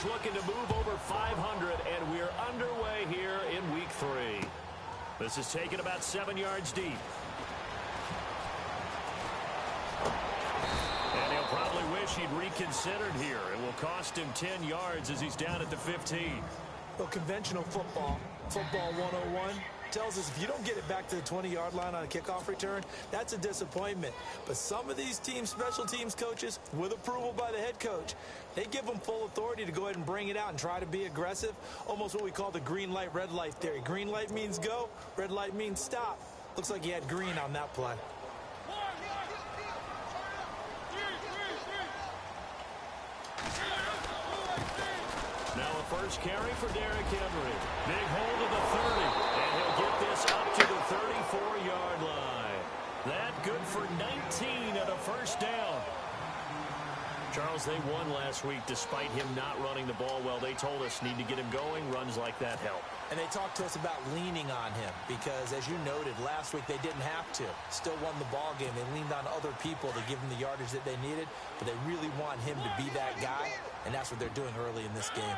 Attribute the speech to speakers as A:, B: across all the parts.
A: offense looking to move over 500, and we're underway here in week 3. This is taken about 7 yards deep. And he'll probably wish he'd reconsidered here. It will cost him 10 yards as he's down at the 15.
B: Well, conventional football 101, tells us if you don't get it back to the 20-yard line on a kickoff return, that's a disappointment. But some of these teams, special teams coaches, with approval by the head coach, they give them full authority to go ahead and bring it out and try to be aggressive, almost what we call the green light, red light theory. Green light means go, red light means stop. Looks like he had green on that play.
A: Now a first carry for Derrick Henry. Big hold of the 30, and he'll get this up to the 34-yard line. That good for 19 and a first down. Charles, they won last week despite him not running the ball well. They told us need to get him going. Runs like that help.
B: And they talked to us about leaning on him because, as you noted, last week they didn't have to. Still won the ball game. They leaned on other people to give them the yardage that they needed, but they really want him to be that guy, and that's what they're doing early in this game.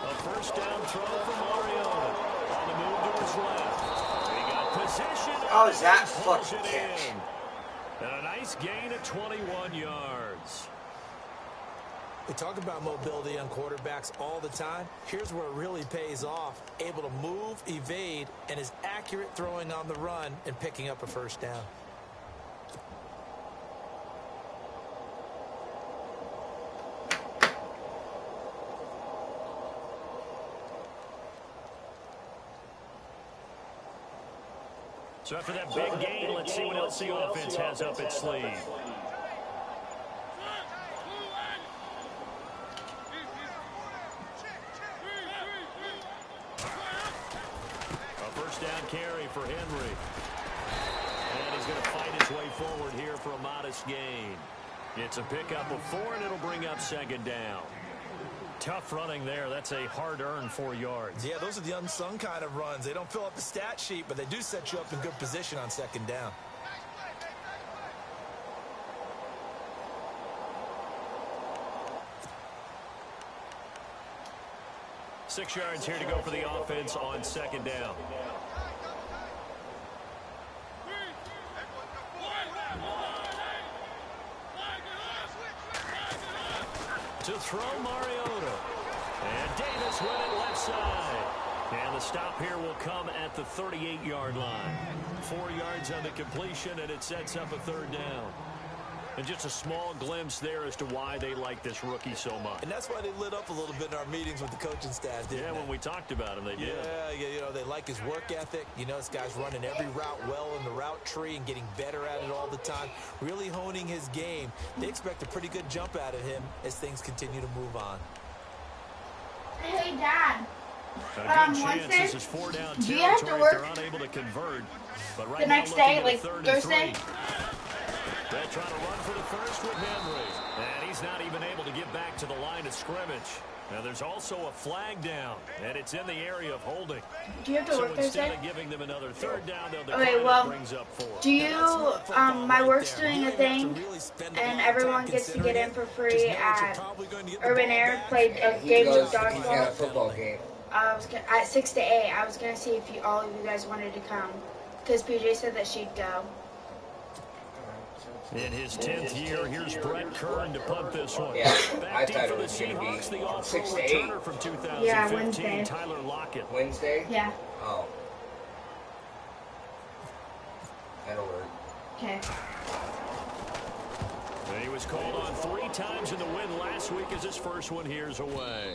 A: A first down throw for Mariota. On the move to his left. He got position.
C: Oh, is that fucking catch?
A: And a nice gain of 21 yards.
B: We talk about mobility on quarterbacks all the time. Here's where it really pays off. Able to move, evade, and is accurate throwing on the run and picking up a first down.
A: So after that big gain, let's see what else the offense has up its sleeve. A first down carry for Henry. And he's going to fight his way forward here for a modest gain. It's a pickup of 4, and it'll bring up second down. Tough running there. That's a hard-earned 4 yards.
B: Yeah, those are the unsung kind of runs. They don't fill up the stat sheet, but they do set you up in good position on second down.
A: Six yards here to go for the offense on second down. To throw Mariota. And Davis with it left side. And the stop here will come at the 38-yard line. 4 yards on the completion, and it sets up a third down. And just a small glimpse there as to why they like this rookie so much.
B: And that's why they lit up a little bit in our meetings with the coaching staff, didn't they?
A: Yeah, when we talked about him, they did.
B: Yeah, you know, they like his work ethic. You know, this guy's running every route well in the route tree and getting better at it all the time, really honing his game. They expect a pretty good jump out of him as things continue to move on.
D: Hey, Dad.
A: A good chance
D: Wednesday,
A: this is 4 down
D: do you have to
A: territory
D: work
A: if they're unable to convert. But right
D: the
A: now,
D: next day,
A: looking at
D: like
A: a 3rd and
D: Thursday?
A: 3. They're trying to run for the first with Henry. And he's not even able to get back to the line of scrimmage. Now, there's also a flag down, and it's in the area of holding.
D: Do you have to work
A: So instead
D: Thursday?
A: of giving them another third down, they'll
D: Okay,
A: decline
D: well,
A: it brings up 4.
D: Do you, my work's doing a thing, and everyone gets to get in for free at Urban Air, play a game of dodgeball.
C: Football game.
D: At 6 to 8, I was gonna see if all of you guys wanted to come, because PJ said that she'd go.
A: In his 10th year, here's Brett Kern to punt this one.
C: Yeah,
A: Back
C: I
A: deep
C: thought
A: for
C: it
A: the
C: was going to
A: Seahawks, the
C: be
A: all-pro
C: 6 to 8.
A: returner from 2015,
D: Yeah, Wednesday.
A: Tyler Lockett.
C: Wednesday?
D: Yeah.
C: Oh. That'll work.
D: Okay.
A: And he was called on 3 times in the win last week as his first one here's away.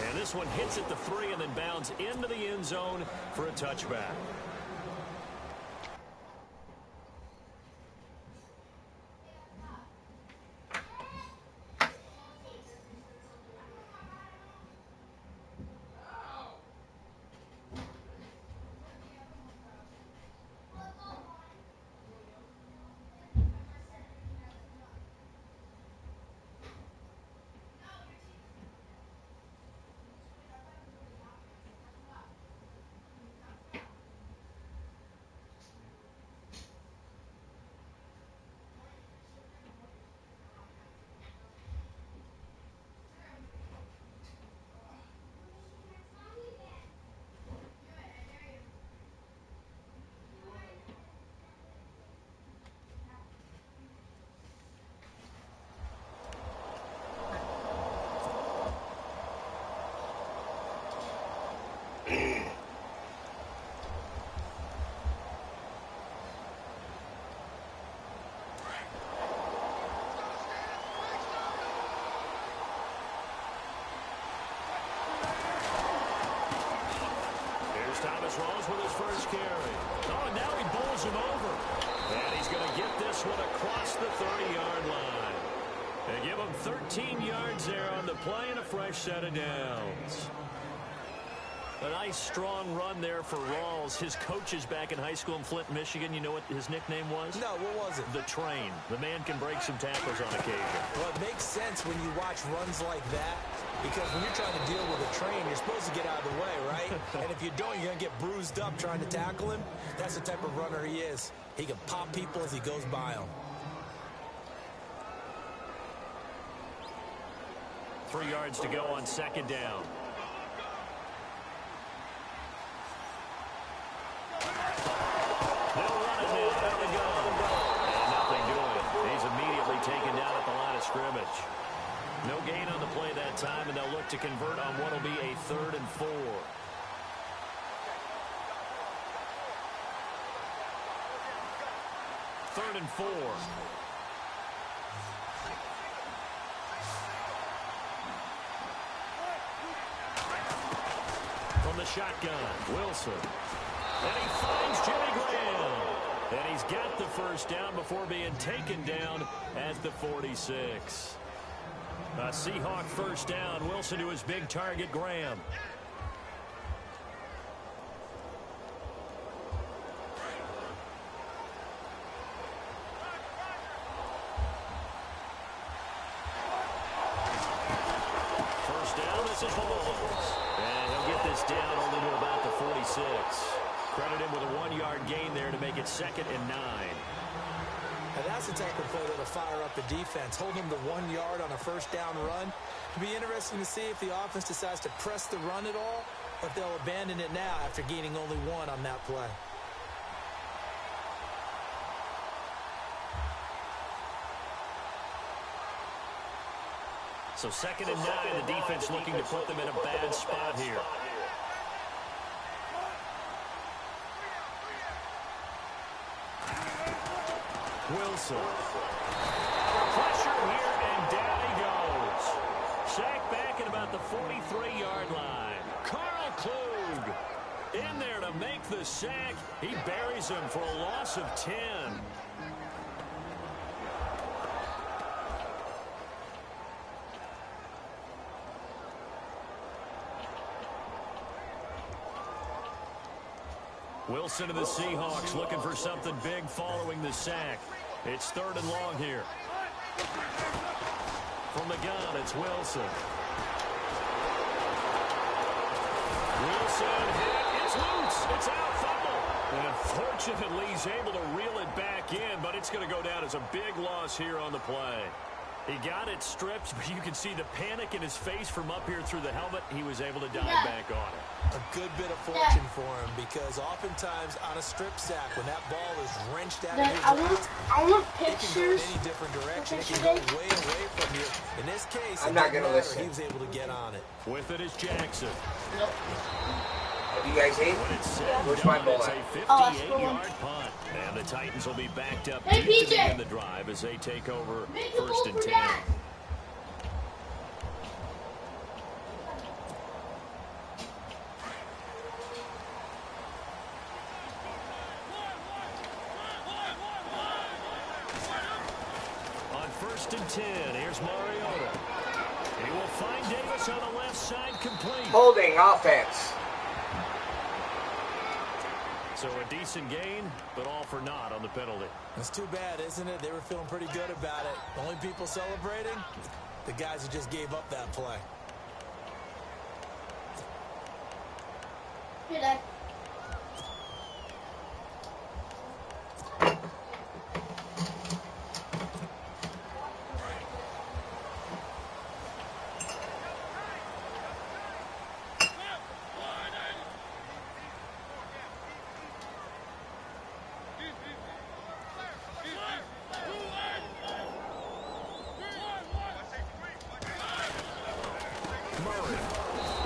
A: And this one hits at the 3 and then bounds into the end zone for a touchback. throws with his first carry. Oh, and now he bowls him over. And he's going to get this one across the 30-yard line. They give him 13 yards there on the play and a fresh set of downs. A nice, strong run there for Rawls. His coaches back in high school in Flint, Michigan, you know what his nickname was?
B: No, what was it?
A: The Train. The man can break some tackles on occasion.
B: Well, it makes sense when you watch runs like that, because when you're trying to deal with a train, you're supposed to get out of the way, right? And if you don't, you're going to get bruised up trying to tackle him. That's the type of runner he is. He can pop people as he goes by them.
A: 3 yards to go on second down. They'll run it now. There we go. And nothing doing. He's immediately taken down at the line of scrimmage. No gain on the play that time, and they'll look to convert on what will be a 3rd and 4. Third and 4. From the shotgun, Wilson. And he finds Jimmy Graham. And he's got the first down before being taken down at the 46. A Seahawk first down. Wilson to his big target, Graham. First down, this is Holmes. And he'll get this down only to about the 46. Credit him with a 1-yard gain there to make it 2nd and 9.
B: And that's the type of play that'll fire up the defense. Hold them to 1 yard on a first down run. It'll be interesting to see if the offense decides to press the run at all, or if they'll abandon it now after gaining only 1 on that play.
A: So 2nd and 9, the defense looking to put them in a bad spot here. Wilson. Pressure here, and down he goes. Sacked back at about the 43-yard line. Carl Klug in there to make the sack. He buries him for a loss of 10. Wilson and the Seahawks looking for something big following the sack. It's 3rd and long here. From the gun, it's Wilson. Wilson hit. It's loose. It's out. Fumble. And unfortunately, he's able to reel it back in, but it's going to go down as a big loss here on the play. He got it stripped, but you can see the panic in his face from up here through the helmet. He was able to dive back on it.
B: A good bit of fortune for him, because oftentimes on a strip sack, when that ball is wrenched out of your ground,
D: I want
B: it can go in
D: pictures.
B: any different direction. It can go way away from you. In this case,
C: I'm
B: it
C: not
B: didn't
C: gonna
B: matter.
C: listen.
B: He was able to get on it.
A: With it is Jackson.
D: Nope.
C: What do you guys hate?
A: When it's set
C: Where's
A: down,
C: my ball
A: it's
C: at?
A: a 58-yard punt. And the Titans will be backed up
D: Hey,
A: deep to
D: PJ.
A: begin the drive as they take over
D: Make the
A: 1st
D: ball
A: and
D: for
A: 10.
D: that.
A: On 1st and 10, here's Mariota. He will find Davis on the left side, complete.
C: Holding offense.
A: So a decent gain, but all for naught on the penalty.
B: It's too bad, isn't it? They were feeling pretty good about it. The only people celebrating? The guys who just gave up that play.
D: Here, Dad.
A: Murray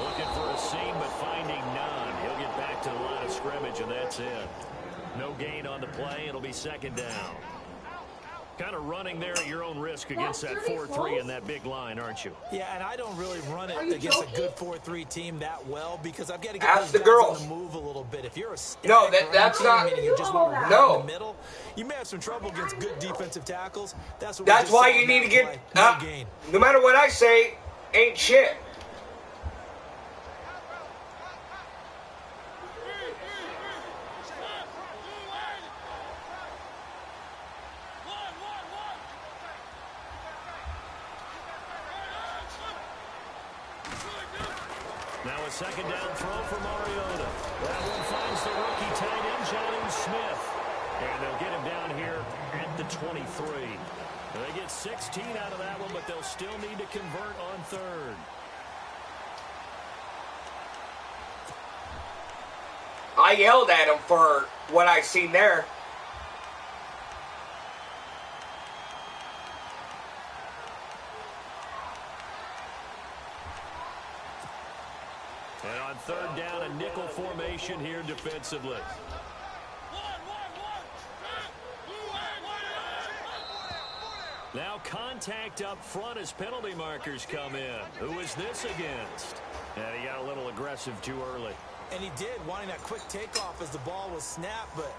A: looking for a seam, but finding none. He'll get back to the line of scrimmage, and that's it. No gain on the play. It'll be 2nd down. Kind of running there at your own risk against that 4-3 and that big line, aren't you?
B: Yeah, and I don't really run it against a good 4-3 team that well because I've got to get
C: Ask
B: those
C: the
B: guys
C: girls.
B: on the move a little bit. If you're a
C: No,
B: static
C: that's
B: team,
C: not.
B: meaning you just want to run
C: No.
B: in the middle, you may have some trouble against good defensive tackles. That's
C: Why you need to get up. No matter what I say, ain't shit.
A: Now a second down throw for Mariota. That one finds the rookie tight end, Jonnu Smith. And they'll get him down here at the 23. They get 16 out of that one, but they'll still need to convert on third.
C: I yelled at him for what I seen there.
A: And on third down, a nickel formation here defensively. Now contact up front as penalty markers come in. Who is this against? And he got a little aggressive too early.
B: And he did, wanting that quick takeoff as the ball was snapped, but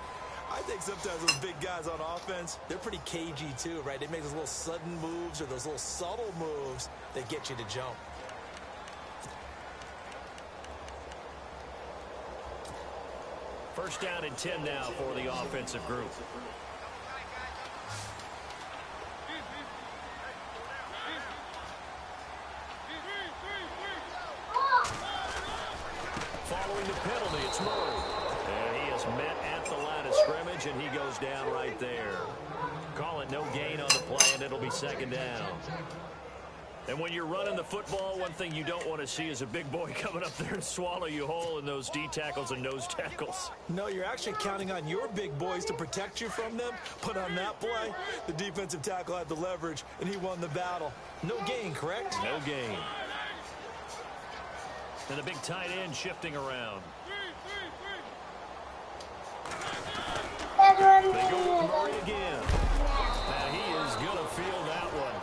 B: I think sometimes those big guys on offense, they're pretty cagey too, right? They make those little sudden moves or those little subtle moves that get you to jump.
A: First down and 10 now for the offensive group. Following the penalty, it's Murray. And he is met at the line of scrimmage, and he goes down right there. Call it no gain on the play, and it'll be second down. And when you're running the football, one thing you don't want to see is a big boy coming up there and swallow you whole in those D tackles and nose tackles.
B: No, you're actually counting on your big boys to protect you from them. But on that play, the defensive tackle had the leverage, and he won the battle. No gain, correct?
A: No gain. And the big tight end shifting around. They go with Murray again. And he is going to feel that one.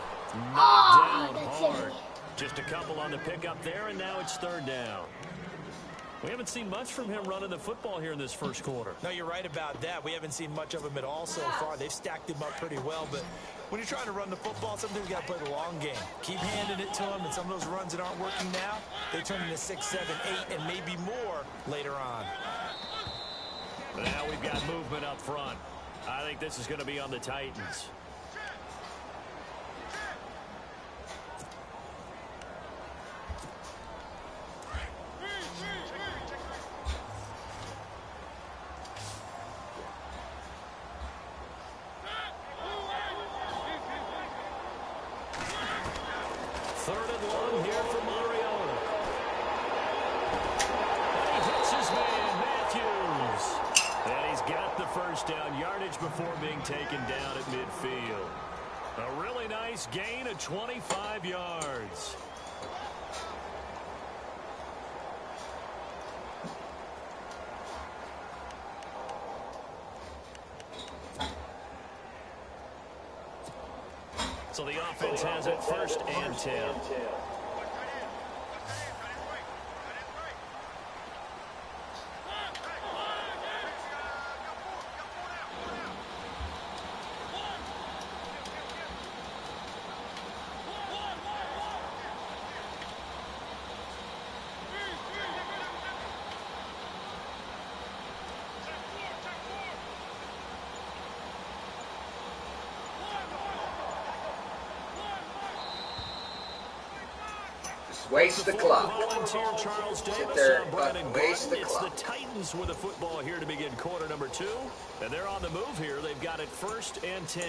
A: Knocked down hard. Just a couple on the pickup there, and now it's third down. We haven't seen much from him running the football here in this first quarter.
B: No, you're right about that. We haven't seen much of him at all so far. They've stacked him up pretty well, but when you're trying to run the football, sometimes you got to play the long game. Keep handing it to him, and some of those runs that aren't working now, they turn into 6, 7, 8, and maybe more later on.
A: Now we've got movement up front. I think this is going to be on the Titans. Third and long here for Mariota. And he hits his man, Matthews. And he's got the first down, yardage before being taken down at midfield. A really nice gain of 25 yards. So the offense has it first and 10.
C: Waste the clock.
A: Volunteer Charles Davis,
C: Sit there,
A: Brandon
C: waste the
A: Gordon. It's
C: clock.
A: the Titans with the football here to begin quarter number 2. And they're on the move here. They've got it first and 10.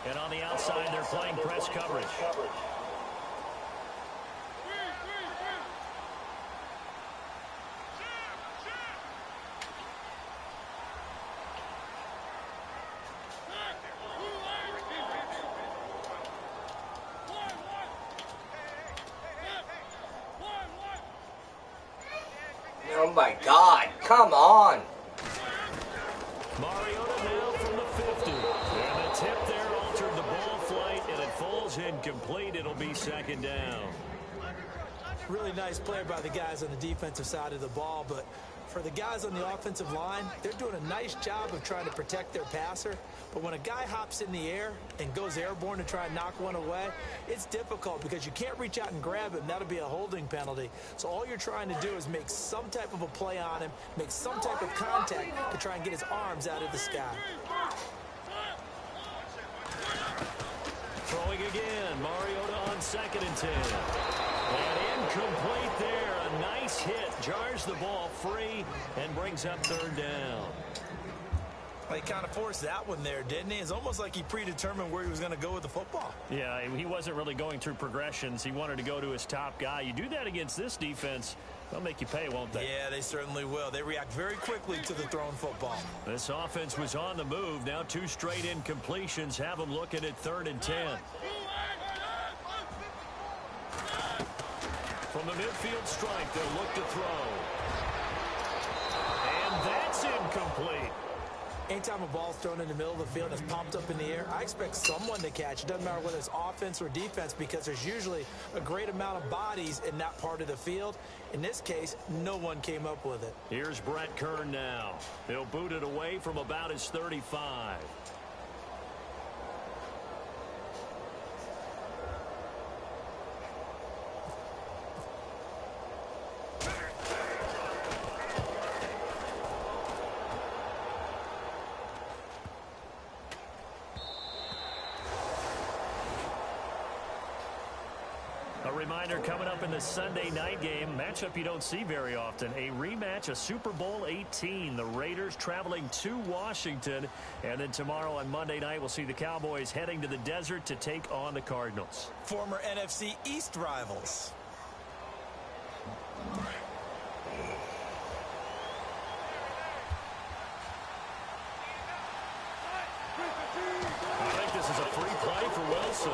A: And on the outside, they're playing press coverage.
C: Oh, my God. Come on.
A: Mariota now from the 50. And the tip there altered the ball flight, and it falls incomplete. It'll be second down.
B: Really nice play by the guys on the defensive side of the ball, but for the guys on the offensive line, they're doing a nice job of trying to protect their passer. But when a guy hops in the air and goes airborne to try and knock one away, it's difficult because you can't reach out and grab him. That'll be a holding penalty. So all you're trying to do is make some type of a play on him, make some type of contact to try and get his arms out of the sky.
A: Throwing again, Mariota on 2nd and 10. And incomplete there. A nice hit. Jars the ball free and brings up 3rd down.
B: Well, he kind of forced that one there, didn't he? It's almost like he predetermined where he was going to go with the football.
A: Yeah, he wasn't really going through progressions. He wanted to go to his top guy. You do that against this defense, they'll make you pay, won't they?
B: Yeah, they certainly will. They react very quickly to the thrown football.
A: This offense was on the move. Now 2 straight incompletions have them looking at 3rd and 10. From the midfield stripe, they'll look to throw. And that's incomplete.
B: Anytime a ball's thrown in the middle of the field and it's popped up in the air, I expect someone to catch. It doesn't matter whether it's offense or defense because there's usually a great amount of bodies in that part of the field. In this case, no one came up with it.
A: Here's Brett Kern now. He'll boot it away from about his 35. Reminder coming up in the Sunday night game, matchup you don't see very often, a rematch of Super Bowl 18. The Raiders traveling to Washington, and then tomorrow on Monday night we'll see the Cowboys heading to the desert to take on the Cardinals.
B: Former NFC East rivals.
A: I think this is a free play for Wilson.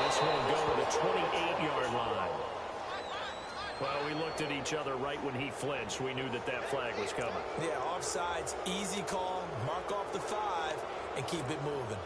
A: This one will go to the 28-yard line. Well, we looked at each other right when he flinched. We knew that that flag was coming.
B: Yeah, offsides, easy call, mark off the 5, and keep it moving.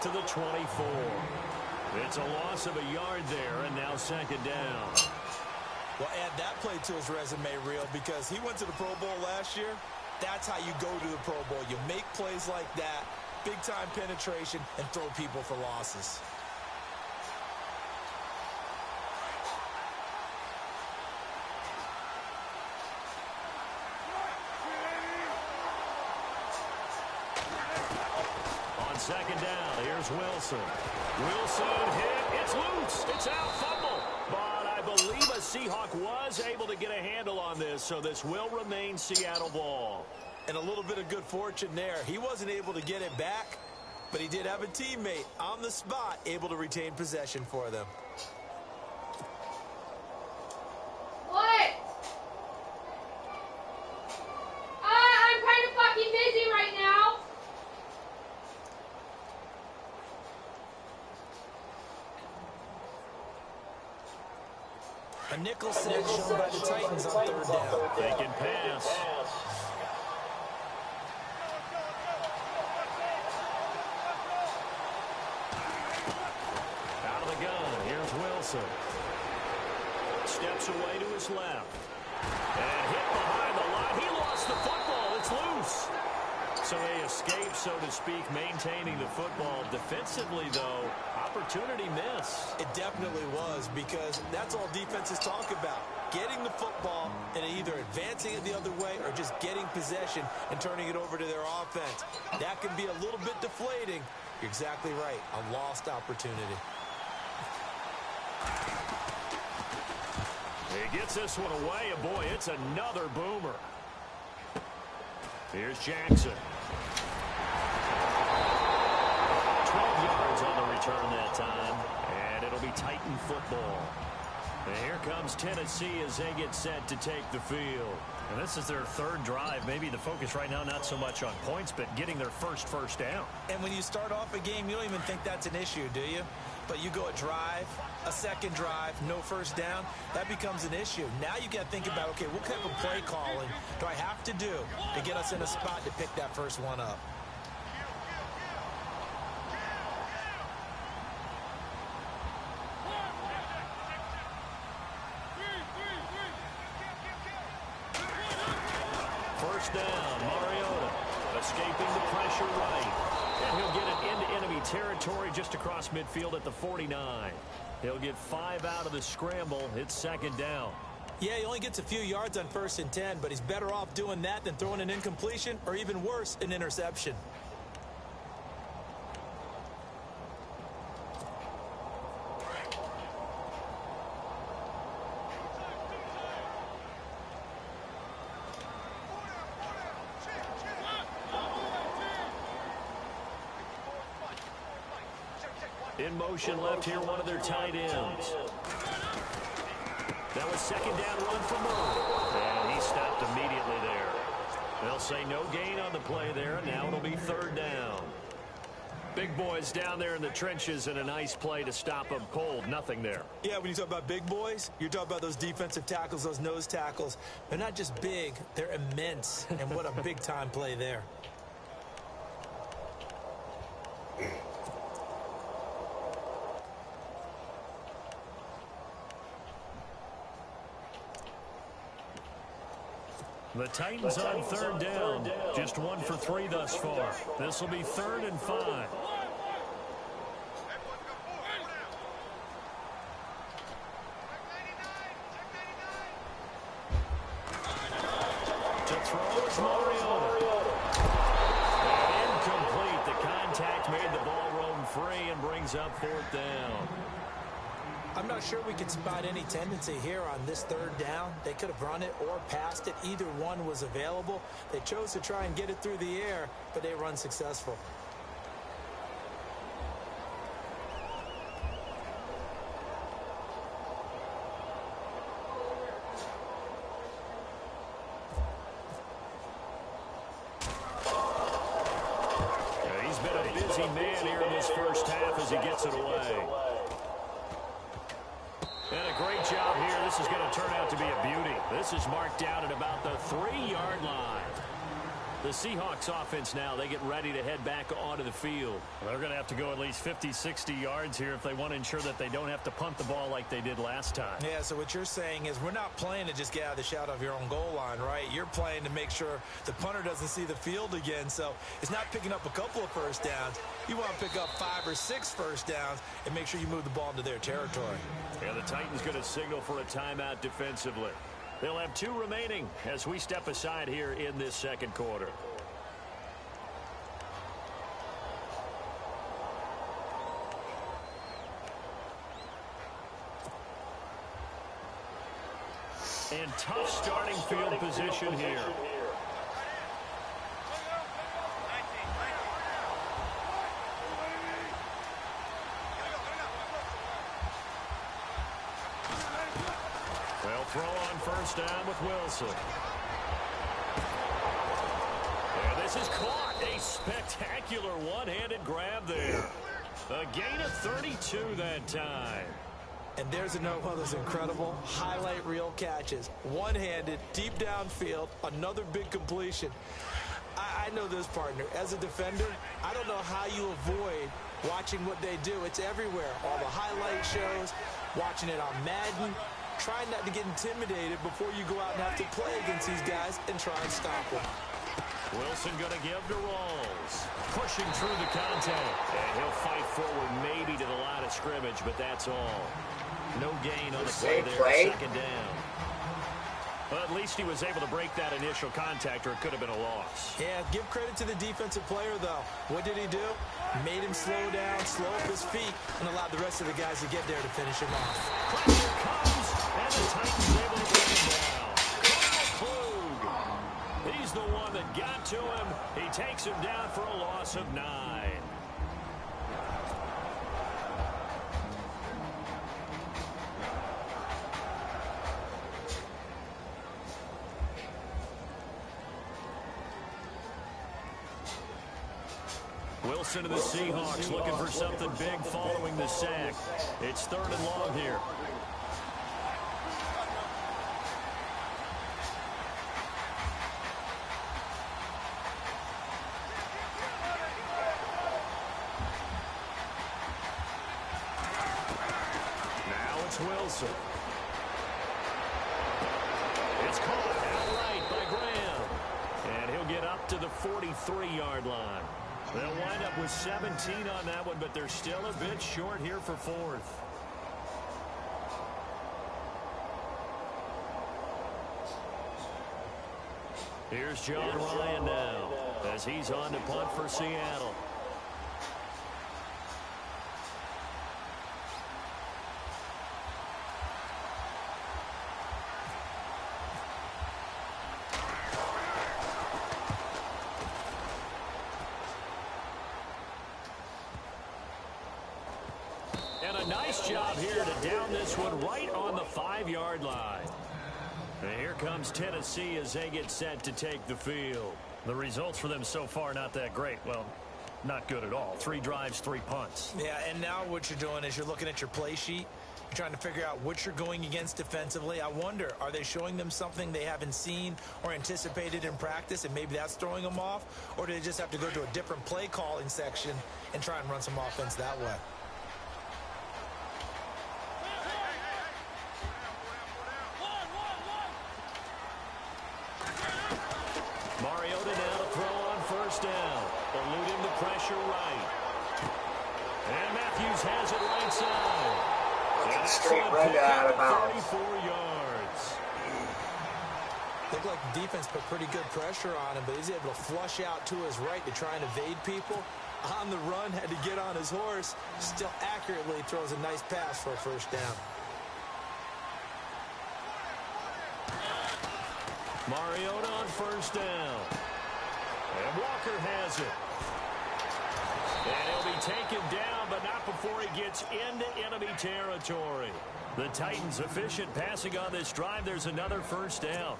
A: To the 24. It's a loss of a yard there, and now 2nd down.
B: Well, add that play to his resume reel because he went to the Pro Bowl last year. That's how you go to the Pro Bowl. You make plays like that, big-time penetration, and throw people for losses.
A: On 2nd down, here's Wilson. Wilson hit. It's loose. It's out. Fumble. But I believe a Seahawk was able to get a handle on this, so this will remain Seattle ball.
B: And a little bit of good fortune there. He wasn't able to get it back, but he did have a teammate on the spot able to retain possession for them.
E: What? I'm kind of fucking busy right now.
B: A nickel set shown by the Titans on 3rd down.
A: They can pass. Out of the gun, here's Wilson. Steps away to his left. And hit behind the line. He lost the football. It's loose. So they escape, so to speak, maintaining the football. Defensively, though, opportunity miss.
B: It definitely was because that's all defenses talk about. Getting the football and either advancing it the other way or just getting possession and turning it over to their offense. That can be a little bit deflating. You're exactly right. A lost opportunity.
A: He gets this one away, and boy, it's another boomer. Here's Jackson. 12 yards on the return that time, and it'll be Titan football. And here comes Tennessee as they get set to take the field.
F: And this is their third drive. Maybe the focus right now not so much on points, but getting their first down.
B: And when you start off a game, you don't even think that's an issue, do you? But you go a drive, a second drive, no first down, that becomes an issue. Now you got to think about, okay, what type of play calling do I have to do to get us in a spot to pick that first one up?
A: First down, Mariota escaping the pressure right. And he'll get it into enemy territory just across midfield at the 49. He'll get 5 out of the scramble. It's second down.
B: Yeah, he only gets a few yards on 1st and 10, but he's better off doing that than throwing an incompletion or even worse, an interception.
A: In motion left here, one of their tight ends. That was second down run for Murray. And he stopped immediately there. They'll say no gain on the play there, and now it'll be third down. Big boys down there in the trenches, and a nice play to stop them cold. Nothing there.
B: Yeah, when you talk about big boys, you're talking about those defensive tackles, those nose tackles. They're not just big, they're immense. And what a big-time play there.
A: The Titans on third down. Just 1 for 3 thus far. This will be 3rd and 5. To throw is Mariota. Incomplete. The contact made the ball roam free and brings up 4th down.
B: I'm not sure we could spot any tendency here on this third down. They could have run it or passed it. Either one was available. They chose to try and get it through the air, but they were unsuccessful.
A: Yeah, he's been a busy man here in this first half as he gets it away. And a great job here. This is going to turn out to be a beauty. This is marked down at about the 3-yard line. The Seahawks offense now, they get ready to head back onto the field.
F: Well, they're going to have to go at least 50, 60 yards here if they want to ensure that they don't have to punt the ball like they did last time.
B: Yeah, so what you're saying is we're not playing to just get out of the shadow of your own goal line, right? You're playing to make sure the punter doesn't see the field again. So it's not picking up a couple of first downs. You want to pick up 5 or 6 first downs and make sure you move the ball into their territory.
A: Yeah, the Titans going to signal for a timeout defensively. They'll have 2 remaining as we step aside here in this second quarter. And tough starting field position here. They'll throw on first down with Wilson. And this is caught. A spectacular one-handed grab there. A gain of 32 that time.
B: And there's another one of those incredible highlight reel catches. One-handed, deep downfield, another big completion. I know this, partner. As a defender, I don't know how you avoid watching what they do. It's everywhere. All the highlight shows, watching it on Madden. Try not to get intimidated before you go out and have to play against these guys and try and stop them.
A: Wilson going to give to Rawls. Pushing through the contact. And he'll fight forward maybe to the line of scrimmage, but that's all. No gain on the play there. Second down. But at least he was able to break that initial contact, or it could have been a loss.
B: Yeah, give credit to the defensive player, though. What did he do? Made him slow down, slow up his feet, and allowed the rest of the guys to get there to finish him off.
A: Pressure comes, and the Titans able to bring him down. Kyle Klug. He's the one one that got to him. He takes him down for a loss of 9. Wilson of the Seahawks looking for something big following the sack. It's 3rd and long here. Now it's Wilson. It's caught outright by Graham. And he'll get up to the 43-yard line. They'll wind up with 17 on that one, but they're still a bit short here for 4th. Here's John Ryan now as he's on to punt for Seattle. And a nice job here to down this one right on the 5-yard line. And here comes Tennessee as they get set to take the field. The results for them so far not that great. Well, not good at all. 3 drives, 3 punts.
B: Yeah, and now what you're doing is you're looking at your play sheet. You're trying to figure out what you're going against defensively. I wonder, are they showing them something they haven't seen or anticipated in practice, and maybe that's throwing them off? Or do they just have to go to a different play calling section and try and run some offense that way?
A: Mariota now to throw on 1st down. Eluding the pressure right. And Matthews has it right side.
C: It's a straight run out of bounds.
A: 34 yards.
B: Looked like the defense put pretty good pressure on him, but he's able to flush out to his right to try and evade people. On the run, had to get on his horse. Still accurately throws a nice pass for a 1st down.
A: Mariota on 1st down. And Walker has it. And he'll be taken down, but not before he gets into enemy territory. The Titans efficient passing on this drive. There's another 1st down.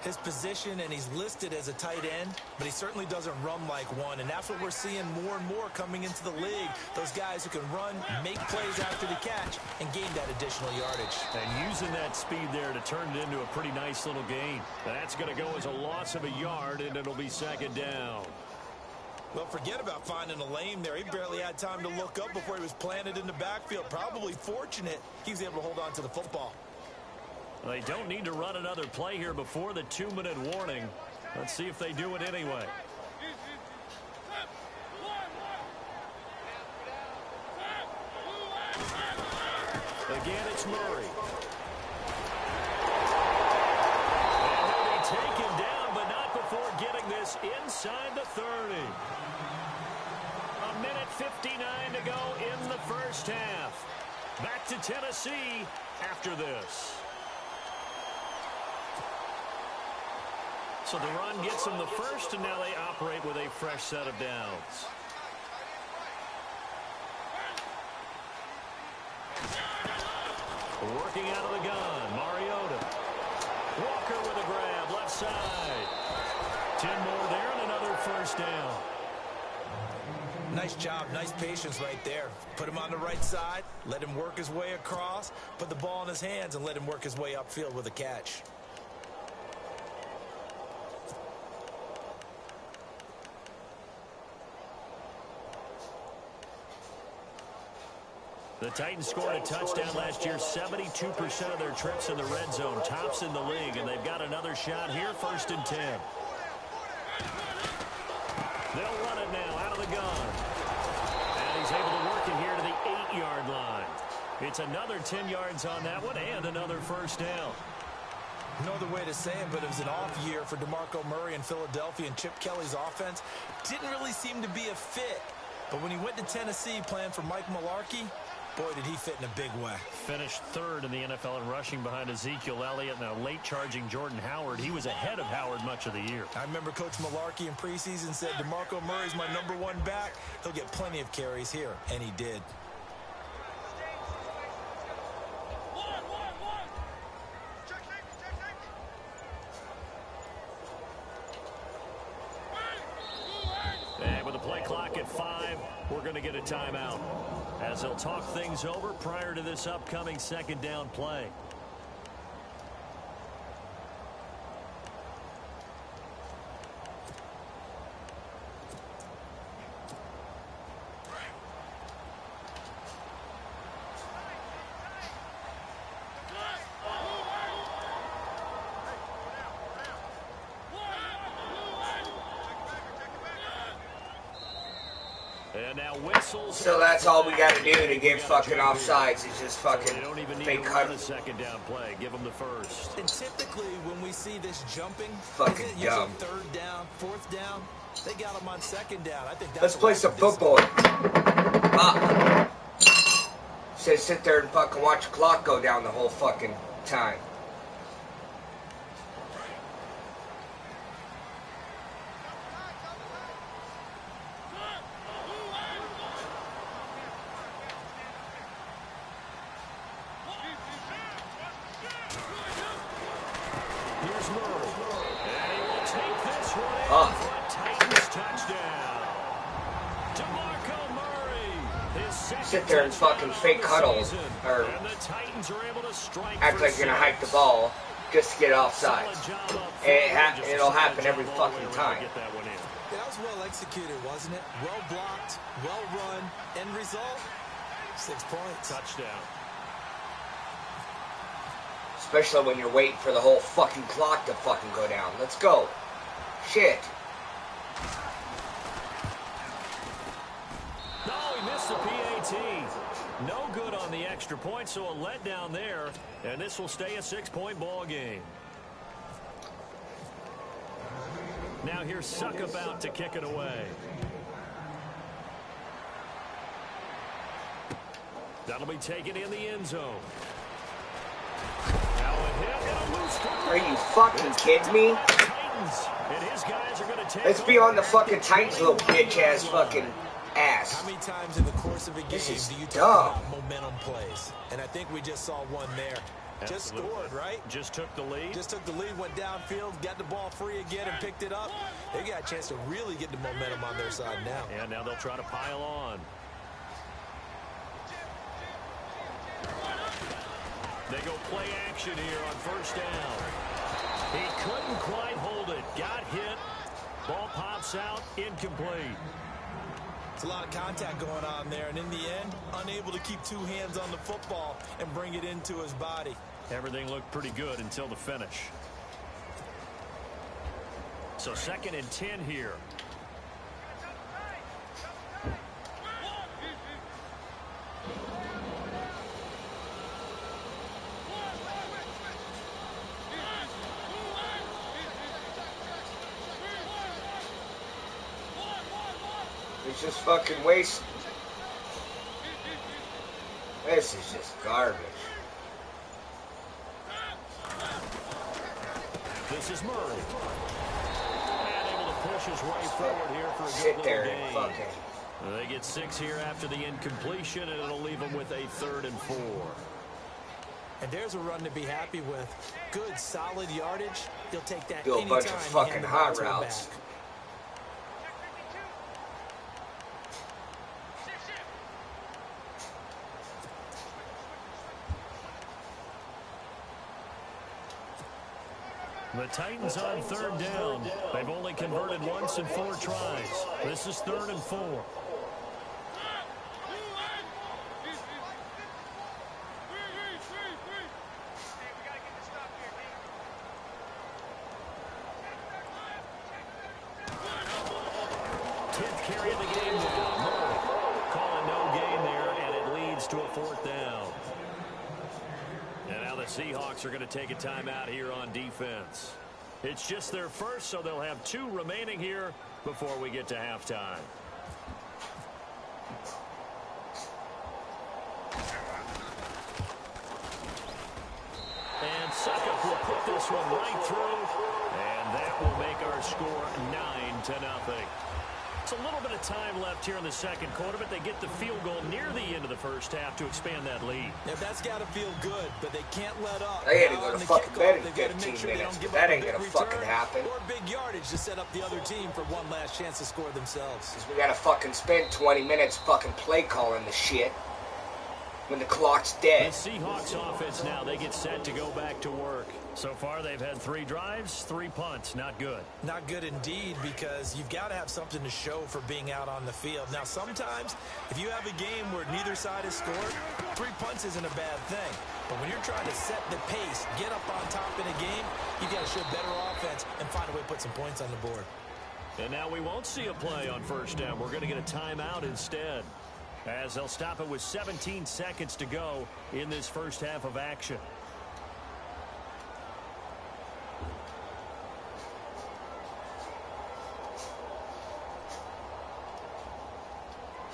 B: His position, and he's listed as a tight end, but he certainly doesn't run like one, and that's what we're seeing more and more coming into the league. Those guys who can run, make plays after the catch, and gain that additional yardage.
A: And using that speed there to turn it into a pretty nice little gain. That's going to go as a loss of a yard, and it'll be 2nd down.
B: Well, forget about finding a lane there. He barely had time to look up before he was planted in the backfield. Probably fortunate he was able to hold on to the football.
A: They don't need to run another play here before the 2-minute warning. Let's see if they do it anyway. Again, it's Murray. And he'll be taken down, but not before getting this inside the 30. A minute 59 to go in the 1st half. Back to Tennessee after this. So the run gets them the 1st, and now they operate with a fresh set of downs. Working out of the gun, Mariota. Walker with a grab, left side. 10 more there, and another 1st down.
B: Nice job, nice patience right there. Put him on the right side, let him work his way across, put the ball in his hands, and let him work his way upfield with a catch.
A: The Titans scored a touchdown last year, 72% of their trips in the red zone, tops in the league, and they've got another shot here, 1st and 10. They'll run it now out of the gun. And he's able to work it here to the 8-yard line. It's another 10 yards on that one and another 1st down.
B: No other way to say it, but it was an off year for DeMarco Murray in Philadelphia, and Chip Kelly's offense didn't really seem to be a fit. But when he went to Tennessee playing for Mike Mularkey, Boy, did he fit in a big way.
F: Finished third in the NFL in rushing behind Ezekiel Elliott and a late-charging Jordan Howard. He was ahead of Howard much of the year.
B: I remember Coach Malarkey in preseason said, DeMarco Murray's my #1 back. He'll get plenty of carries here, and he did.
F: And with the play clock at 5, we're going to get a timeout, as they'll talk things over prior to this upcoming second down play. And now whistles.
C: So that's all we got to do to get fucking offsides. Is just fucking
F: So don't even need
C: fake
F: to
C: cut.
F: run a second down play. Give them the first.
B: And typically when we see this jumping,
C: Fucking
B: isn't it
C: dumb.
B: usually 3rd down, 4th down? They got them on 2nd down. I think that's
C: Let's play some football. Said sit there and fucking watch the clock go down the whole fucking time.
A: Here's Murray. And he will take this one in for a Titans touchdown. DeMarco Murray. His second
C: Sit there and fucking fake huddle or
A: and the Titans are able to strike
C: act like you're gonna hike the ball just to get offsides. And it'll happen every fucking time.
B: That was well executed, wasn't it? Well blocked, well run. End result, 6 points.
F: Touchdown.
C: Especially when you're waiting for the whole fucking clock to fucking go down. Let's go. Shit.
A: No, he missed the PAT. No good on the extra point, so a letdown there. And this will stay a 6-point ball game. Now here's Suckabout to kick it away. That'll be taken in the end zone. Now a hit and a loose ball.
C: Are you fucking kidding me?
A: Titans. And his guys are going to take
C: Let's be on the fucking Titans, little bitch ass fucking ass.
B: How many times in the course of a game
C: This is
B: do you
C: dumb.
B: talk about momentum plays? And I think we just saw one there. Just
F: Absolutely.
B: scored, right?
F: Just took the lead.
B: Just took the lead, went downfield, got the ball free again, and picked it up. They got a chance to really get the momentum on their side now.
F: And now they'll try to pile on.
A: They go play action here on first down. He couldn't quite hold it. Got hit. Ball pops out. Incomplete.
B: It's a lot of contact going on there, and in the end, unable to keep 2 hands on the football and bring it into his body.
F: Everything looked pretty good until the finish. So 2nd and 10 here.
C: It's just fucking waste. This is just garbage.
A: This is Murray. And able to push his way forward here for a good
C: Sit there
A: little
C: and
A: gain.
C: fucking.
A: They get 6 here after the incompletion, and it'll leave them with a 3rd and 4.
B: And there's a run to be happy with. Good, solid yardage. He'll take that
C: Do a
B: anytime
C: bunch of
B: you hand
C: fucking
B: the ball
C: hot
B: to him
C: routes.
B: back.
A: The Titans on 3rd down. They've only converted once in 4 tries. This is 3rd and 4. Carry of the game now. Murray calling no gain there, and it leads to a 4th down. And now the Seahawks are going to take a timeout here on defense. It's just their first, so they'll have 2 remaining here before we get to halftime.
F: Suckup will put this one right through, and that will make our score 9-0. It's a little bit of time left here in the second quarter, but they get the field goal near the end of the first half to expand that lead.
B: Yeah, that's got to feel good, but they can't let up.
C: They had to go to fucking bed in 15 minutes, but that ain't going to fucking happen.
B: Or big yardage to set up the other team for one last chance to score themselves.
C: Because we got to fucking spend 20 minutes fucking play calling the shit when the clock's dead.
F: The Seahawks offense now, they get set to go back to work. So far, they've had 3 drives, 3 punts. Not good.
B: Not good indeed, because you've got to have something to show for being out on the field. Now, sometimes, if you have a game where neither side has scored, 3 punts isn't a bad thing. But when you're trying to set the pace, get up on top in a game, you've got to show better offense and find a way to put some points on the board.
F: And now we won't see a play on first down. We're going to get a timeout instead, as they'll stop it with 17 seconds to go in this first half of action.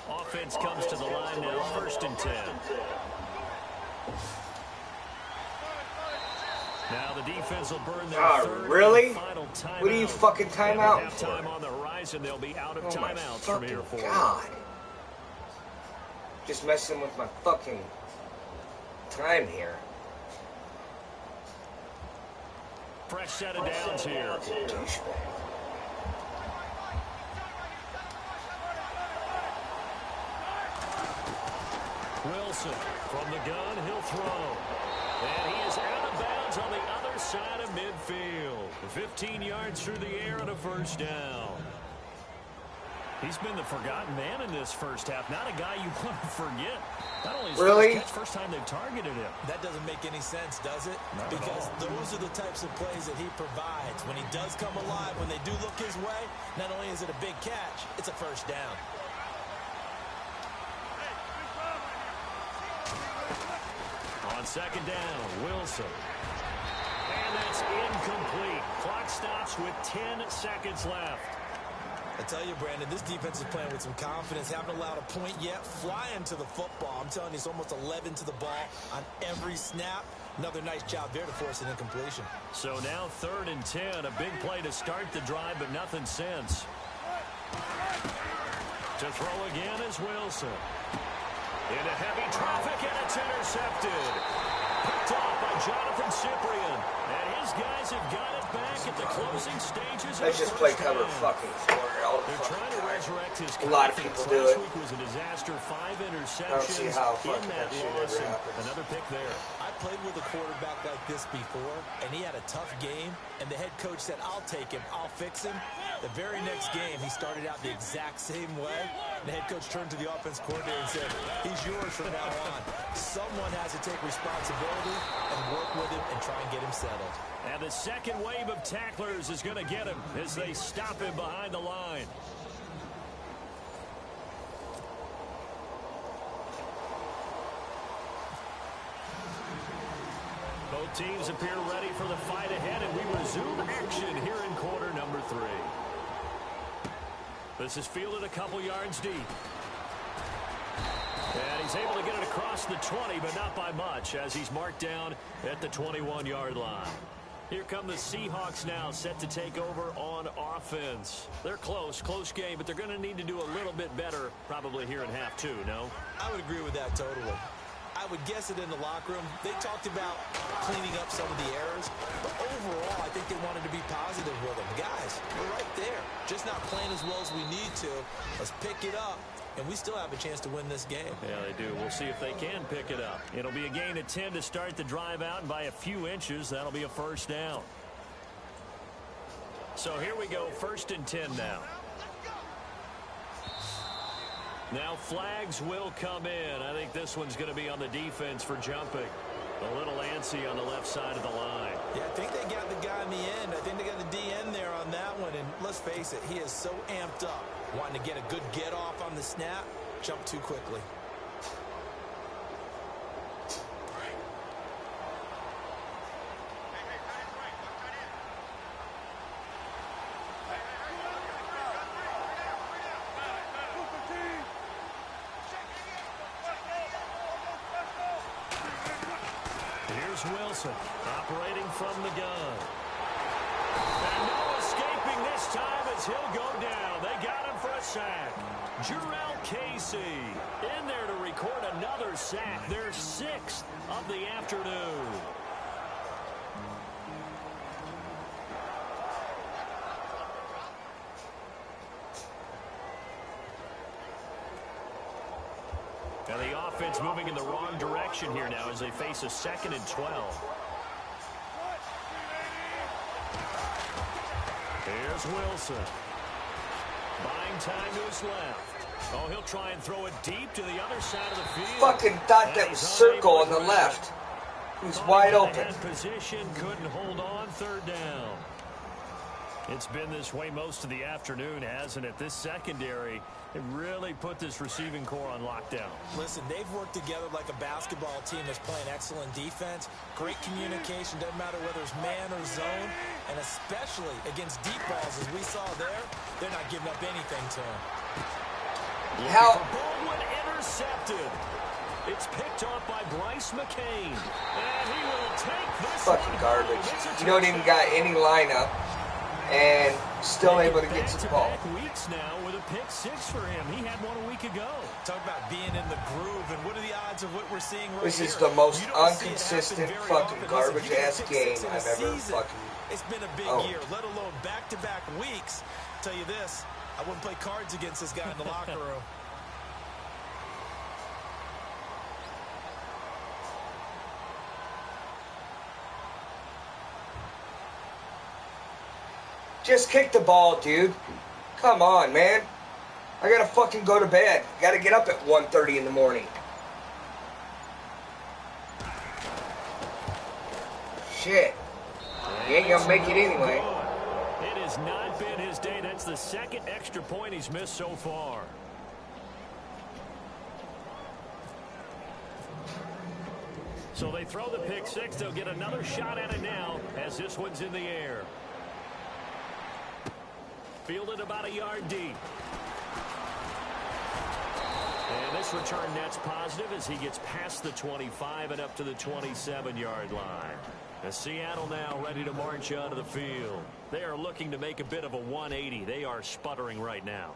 F: Offense comes to the line now, 1st and 10. Now the defense will burn their third
C: really?
F: and final timeout.
C: What are you fucking timeout for?
F: Halftime on the horizon, they'll be out of timeouts from here forward.
C: God. Just messing with my fucking time here.
F: Fresh set of downs here. Wilson from the gun, he'll throw. And he is out of bounds on the other side of midfield. 15 yards through the air and a first down. He's been the forgotten man in this first half. Not a guy you want to forget. Not only his first time they've targeted him.
B: That doesn't make any sense, does it? Because those are the types of plays that he provides. When he does come alive, when they do look his way, not only is it a big catch, it's a first down.
F: On second down, Wilson. And that's incomplete. Clock stops with 10 seconds left.
B: I tell you, Brandon, this defense is playing with some confidence. Haven't allowed a point yet. Flying to the football. I'm telling you, it's almost 11 to the ball on every snap. Another nice job there to force an incompletion.
F: So now 3rd and 10. A big play to start the drive, but nothing since. To throw again is Wilson. Into heavy traffic, and it's intercepted. Picked off by Jonathan Cyprien. And his guys have got it back at the closing stages.
C: Let's just play cover fucking for it all the
F: They're
C: fucking
F: trying to
C: time.
F: resurrect his
C: A lot of people do it.
F: Last week was a disaster. 5 interceptions
C: I don't see how
F: in
C: fucking
F: that
C: that shit
F: loss.
C: ever happens.
F: Another pick there.
B: I played with a quarterback like this before, and he had a tough game, and the head coach said, I'll take him, I'll fix him. The very next game, he started out the exact same way. The head coach turned to the offense coordinator and said, he's yours from now on. Someone has to take responsibility and work with him and try and get him settled.
F: And the second wave of tacklers is going to get him as they stop him behind the line. Both teams appear ready for the fight ahead, and we resume action here in quarter number 3. This is fielded a couple yards deep. And he's able to get it across the 20, but not by much, as he's marked down at the 21-yard line. Here come the Seahawks now, set to take over on offense. They're close game, but they're going to need to do a little bit better probably here in half 2, no?
B: I would agree with that totally. I would guess it in the locker room. They talked about cleaning up some of the errors, but overall, I think they wanted to be positive with them. Guys, we're right there. Just not playing as well as we need to. Let's pick it up, and we still have a chance to win this game.
F: Yeah, they do. We'll see if they can pick it up. It'll be a gain of 10 to start the drive out, and by a few inches, that'll be a first down. So here we go, 1st and 10 now. Now flags will come in. I think this one's going to be on the defense for jumping. A little antsy on the left side of the line.
B: Yeah, I think they got the guy in the end. I think they got the DN there on that one. And let's face it, he is so amped up. Wanting to get a good get off on the snap, jump too quickly.
A: Here's Wilson operating from the gun. And no escaping this time as he'll go down. They got him for a sack. Jarrell Casey in there to record another sack. Their 6th of the afternoon. And the offense moving in the wrong direction here now as they face a 2nd and 12. Here's Wilson. Buying time to his left. Oh, he'll try and throw it deep to the other side of the field.
C: Fucking thought that was circle on the left. He's wide open.
A: Position, couldn't hold on, 3rd down. It's been this way most of the afternoon, hasn't it? This secondary, it really put this receiving core on lockdown.
B: Listen, they've worked together like a basketball team that's playing excellent defense. Great communication, doesn't matter whether it's man or zone. And especially against deep balls, as we saw there, they're not giving up anything to him.
C: How?
A: Baldwin intercepted. It's picked off by Bryce McCain. And he will take this.
C: Fucking garbage. You don't even got any lineup. And still able to get the ball.
A: Weeks now with a pick 6 for him. He had one a week ago.
B: Talk about being in the groove, and what are the odds of what we're seeing right
C: This
B: here?
C: is the most inconsistent fucking garbage-ass game I've ever fucking...
B: It's been a big year, let alone back-to-back weeks. Tell you this, I wouldn't play cards against this guy in the locker room.
C: Just kick the ball, dude. Come on, man. I gotta fucking go to bed. Gotta get up at 1:30 in the morning. Shit. He ain't gonna make it anyway.
A: It has not been his day. That's the 2nd extra point he's missed so far. So they throw the pick 6. They'll get another shot at it now as this one's in the air. Fielded about a yard deep. And this return net's positive as he gets past the 25 and up to the 27-yard line. As Seattle now ready to march onto the field. They are looking to make a bit of a 180. They are sputtering right now.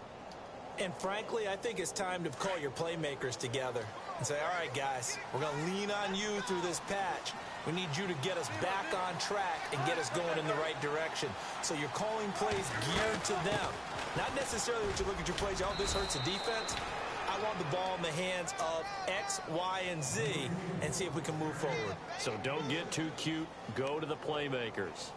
B: And frankly, I think it's time to call your playmakers together and say, all right, guys, we're going to lean on you through this patch. We need you to get us back on track and get us going in the right direction. So you're calling plays geared to them. Not necessarily what you look at your plays, oh, this hurts the defense. I want the ball in the hands of X, Y, and Z and see if we can move forward.
A: So don't get too cute. Go to the playmakers.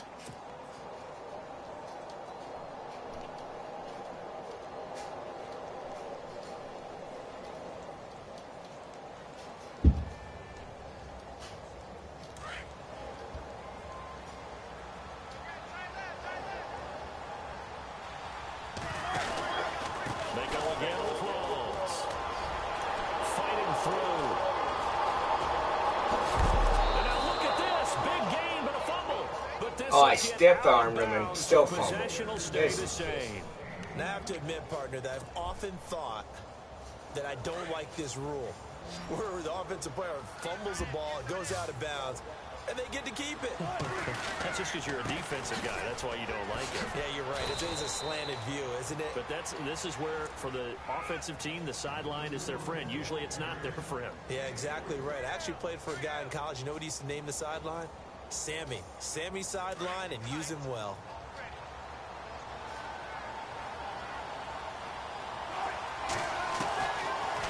C: Oh, I stiff-armed him and still fumbled.
B: Now I have to admit, partner, that I've often thought that I don't like this rule. Where the offensive player fumbles the ball, it goes out of bounds, and they get to keep it.
A: That's just because you're a defensive guy. That's why you don't like it.
B: Yeah, you're right. It is a slanted view, isn't it?
A: But this is where, for the offensive team, the sideline is their friend. Usually it's not there for him.
B: Yeah, exactly right. I actually played for a guy in college. You know what he used to name the sideline? Sammy. Sammy sideline, and use him well.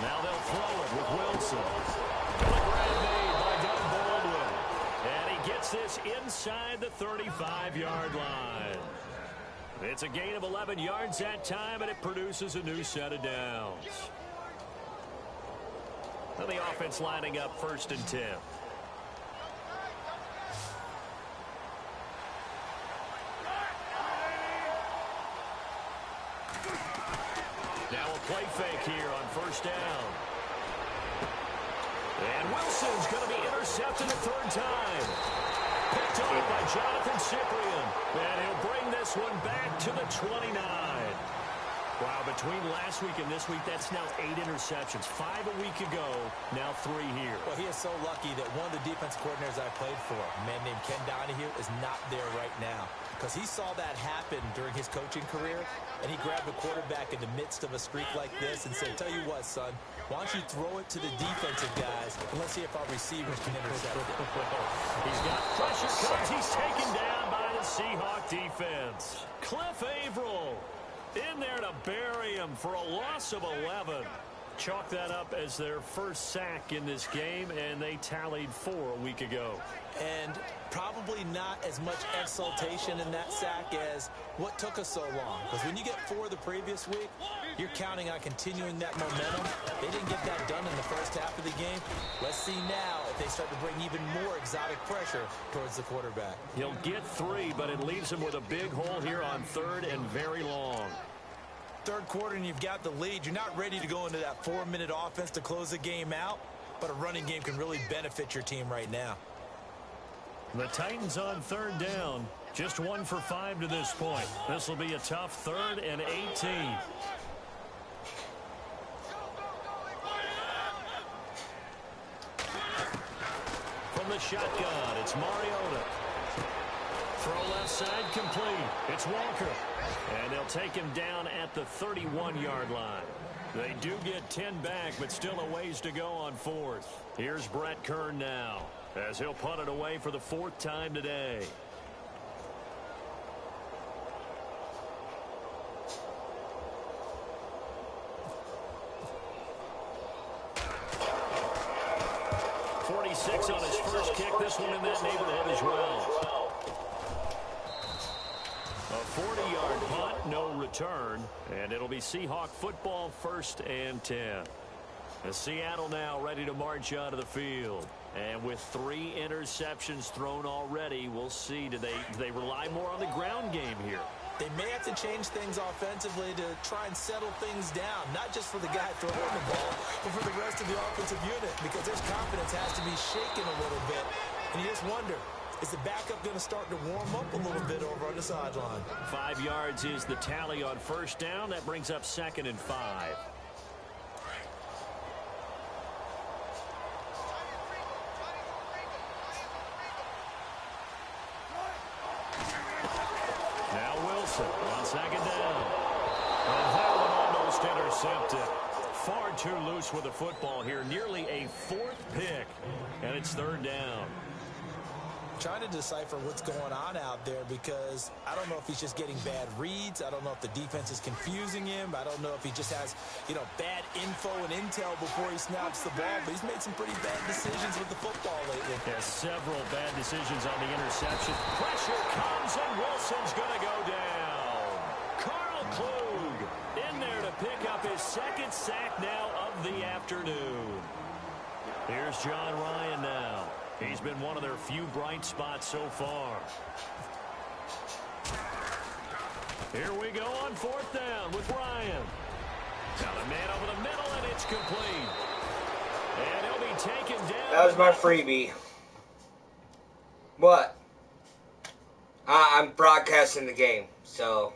A: Now they'll throw it with Wilson. And a grab made by Doug Baldwin. And he gets this inside the 35-yard line. It's a gain of 11 yards that time, and it produces a new set of downs. Now the offense lining up 1st and 10. Now a play fake here on 1st down. And Wilson's going to be intercepted a 3rd time. Picked off by Jonathan Cyprien. And he'll bring this one back to the 29. Wow, between last week and this week, that's now 8 interceptions. 5 a week ago, now 3 here.
B: Well, he is so lucky that one of the defense coordinators I played for, a man named Ken Donahue, is not there right now. Because he saw that happen during his coaching career, and he grabbed the quarterback in the midst of a streak like this and said, tell you what, son, why don't you throw it to the defensive guys, and let's see if our receivers can intercept it.
A: He's got pressure comes. He's taken down by the Seahawk defense. Cliff Averill in there to bury him for a loss of 11. Chalk that up as their first sack in this game, and they tallied 4 a week ago.
B: And probably not as much exultation in that sack as what took us so long. Because when you get 4 the previous week, you're counting on continuing that momentum. They didn't get that done in the first half of the game. Let's see now if they start to bring even more exotic pressure towards the quarterback.
A: He'll get 3, but it leaves him with a big hole here on 3rd and very long.
B: Third quarter and you've got the lead. You're not ready to go into that 4-minute offense to close the game out, but a running game can really benefit your team right now.
A: The Titans on 3rd down. Just 1 for 5 to this point. This will be a tough 3rd and 18. From the shotgun, it's Mariota. Throw left side complete. It's Walker. And they'll take him down at the 31-yard line. They do get 10 back, but still a ways to go on 4th. Here's Brett Kern now, as he'll punt it away for the 4th time today. On his first kick, this one in that neighborhood as well. A 40-yard punt, no return, and it'll be Seahawk football 1st and 10. And Seattle now ready to march onto the field. And with 3 interceptions thrown already, we'll see, do they rely more on the ground game here?
B: They may have to change things offensively to try and settle things down, not just for the guy throwing the ball, but for the rest of the offensive unit, because their confidence has to be shaken a little bit. And you just wonder, is the backup going to start to warm up a little bit over on the sideline?
A: 5 yards is the tally on 1st down. That brings up 2nd and 5. On 2nd down. And that one almost intercepted. Far too loose with the football here. Nearly a 4th pick. And it's 3rd down.
B: Trying to decipher what's going on out there, because I don't know if he's just getting bad reads. I don't know if the defense is confusing him. I don't know if he just has, bad info and intel before he snaps the ball. But he's made some pretty bad decisions with the football lately.
A: Yeah, several bad decisions on the interception. Pressure comes, and Wilson's going to go down. Carl Klug in there to pick up his 2nd sack now of the afternoon. Here's John Ryan now. He's been one of their few bright spots so far. Here we go on 4th down with Ryan. Got a man over the middle, and it's complete. And he'll be taken down.
C: That was my freebie. What? I'm broadcasting the game, so...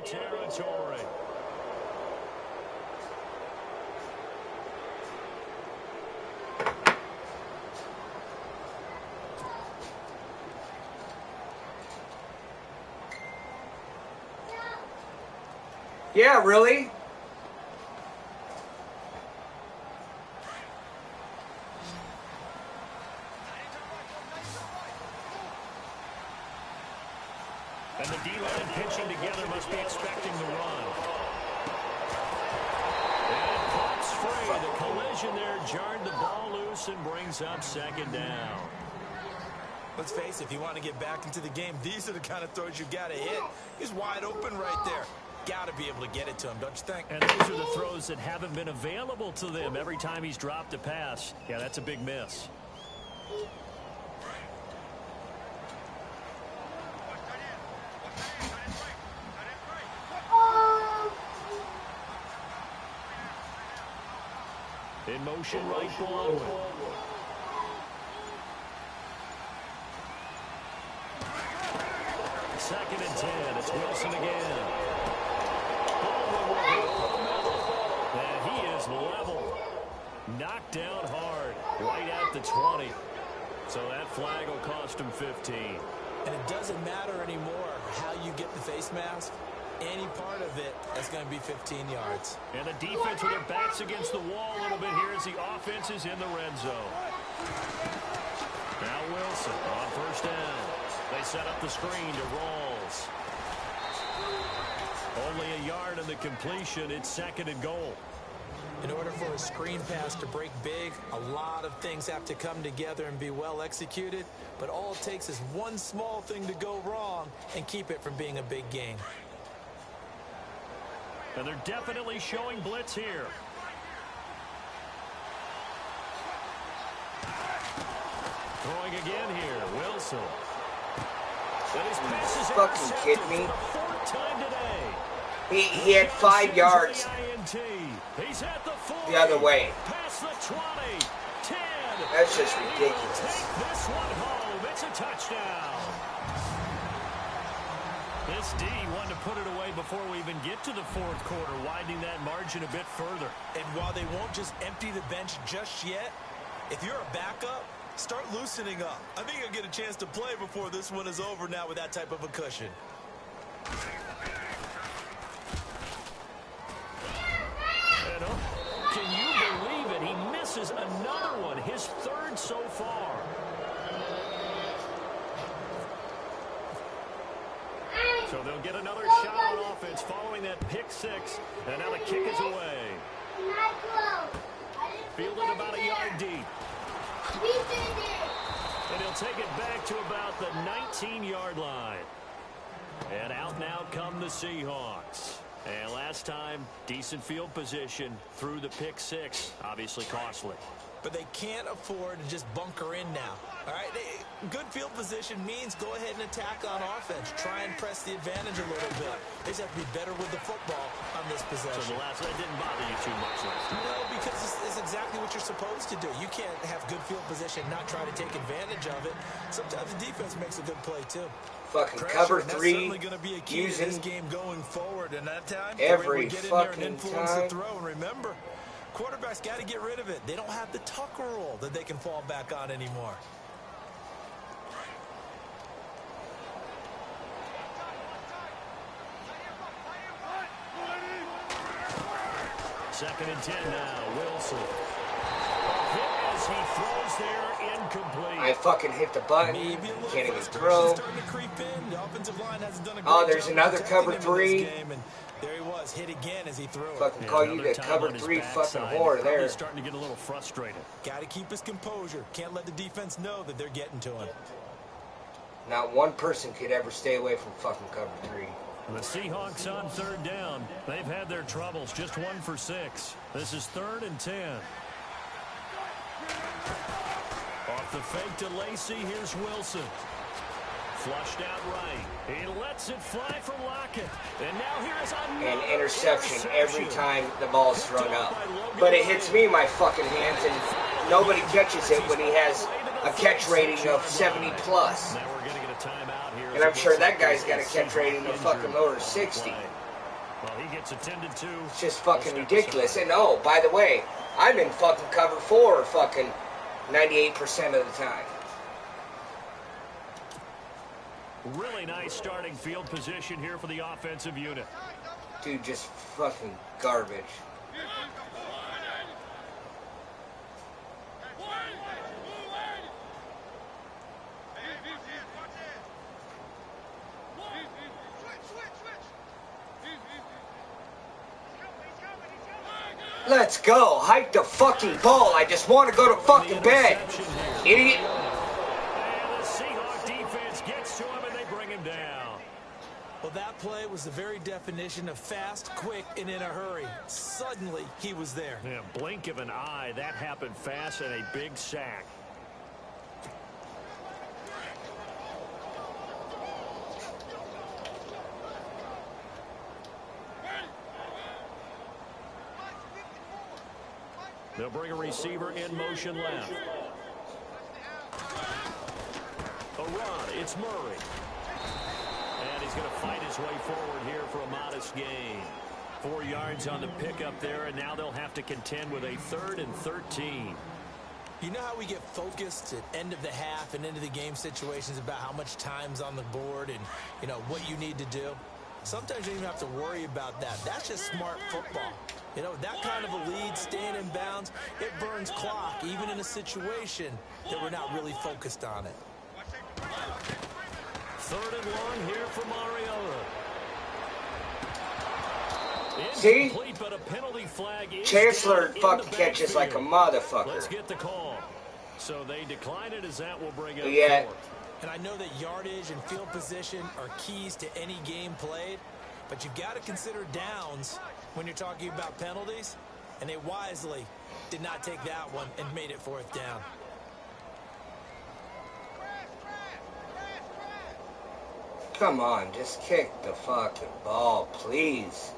A: Territory.
C: Yeah, really?
A: And the D-line pitching together must be expecting the run. And pops free. The collision there jarred the ball loose and brings up 2nd down.
B: Let's face it, if you want to get back into the game, these are the kind of throws you got to hit. He's wide open right there. Got to be able to get it to him, don't you think?
A: And those are the throws that haven't been available to them every time he's dropped a pass. Yeah, that's a big miss. motion right below it. Second and 10. It's Wilson again. And he is level. Knocked down hard. Right at the 20. So that flag will cost him 15.
B: And it doesn't matter anymore how you get the face mask. Any part of it is going to be 15 yards.
A: And the defense with their backs against the wall a little bit here as the offense is in the red zone. Now Wilson on first down. They set up the screen to Rawls. Only a yard in the completion. It's second and goal.
B: In order for a screen pass to break big, a lot of things have to come together and be well executed. But all it takes is one small thing to go wrong and keep it from being a big game.
A: And they're definitely showing blitz here. Throwing again here, Wilson. And his pass is
C: Fucking kidding me?
A: for the fourth time today.
C: He had 5 yards
A: He's at the 40,
C: the other way.
A: past the 20, 10.
C: That's just
A: He will
C: ridiculous.
A: take this one home. It's a touchdown. This D wanted to put it away before we even get to the fourth quarter, widening that margin a bit further.
B: And while they won't just empty the bench just yet, if you're a backup, start loosening up. I think you'll get a chance to play before this one is over now with that type of a cushion.
A: And, can you believe it? He misses another one, his third so far. So they'll get another shot on offense following that pick six. And now the kick is away. Fielded about a yard deep. And he'll take it back to about the 19-yard line. And out now come the Seahawks. And last time, decent field position through the pick six. Obviously costly.
B: But they can't afford to just bunker in now. All right, good field position means go ahead and attack on offense. Try and press the advantage a little bit. They just have to be better with the football on this possession.
A: So the last that didn't bother you too much last time.
B: No, because it's exactly what you're supposed to do. You can't have good field position, not try to take advantage of it. Sometimes the defense makes a good play too.
C: Fucking
B: Pressure,
C: cover
B: that's
C: three,
B: certainly going to be a key to this game going forward. And that time,
C: every
B: get in there and
C: fucking
B: influence
C: time.
B: the throw. And remember, quarterbacks got to get rid of it. They don't have the Tucker rule that they can fall back on anymore.
A: Second and 10 now. Wilson. A hit as he throws there, incomplete.
C: I fucking hit the button.
B: Maybe a little
C: Can't even
B: frustration
C: throw.
B: starting to creep in. The offensive line hasn't done a
C: Oh,
B: great
C: there's
B: job
C: another
B: protecting
C: cover
B: him in this
C: three.
B: game, and there he was, hit again as he threw it.
C: Fucking call you
A: another
C: the
A: time
C: cover
A: on his
C: three fucking
A: backside.
C: whore
A: Probably
C: there.
A: starting to get a little frustrated.
B: Got to keep his composure. Can't let the defense know that they're getting to him.
C: Not one person could ever stay away from fucking cover three.
A: The Seahawks on third down. They've had their troubles. Just 1 for 6. This is 3rd and 10. Off the fake to Lacey. Here's Wilson. Flushed out right. He lets it fly from Lockett. And now here is
C: An interception every time the ball's thrown up. But it hits me in my fucking hands, and nobody catches it when he has a catch rating of 70 plus.
A: Now we're going to get a timeout here.
C: And I'm sure that guy's got a catch rating of fucking lower 60.
A: Well, he gets attended to.
C: It's just fucking ridiculous. And oh, by the way, I'm in fucking cover 4 fucking 98% of the time.
A: Really nice starting field position here for the offensive unit.
C: Dude, just fucking garbage. Let's go. Hike the fucking ball. I just want to go to fucking bed. Idiot.
A: And the Seahawk defense gets to him and they bring him down.
B: Well, that play was the very definition of fast, quick, and in a hurry. Suddenly, he was there.
A: Yeah, blink of an eye. That happened fast and a big sack. They'll bring a receiver in motion left. A run. It's Murray. And he's going to fight his way forward here for a modest gain. 4 yards on the pickup there, and now they'll have to contend with a 3rd and 13.
B: You know how we get focused at end of the half and into the game situations about how much time's on the board and, you know, what you need to do? Sometimes you don't even have to worry about that. That's just smart football. You know, that kind of a lead, staying in bounds, it burns clock, even in a situation that we're not really focused on it.
A: 3rd and long here for Mariota.
C: See?
A: But a penalty flag is
C: Chancellor fucking catches like a motherfucker.
A: Let's get the call. So they decline it as that will bring up
C: Yeah.
A: 4th.
B: And I know that yardage and field position are keys to any game played, but you've got to consider downs when you're talking about penalties, and they wisely did not take that one and made it 4th down.
C: Come on, just kick the fucking ball, please.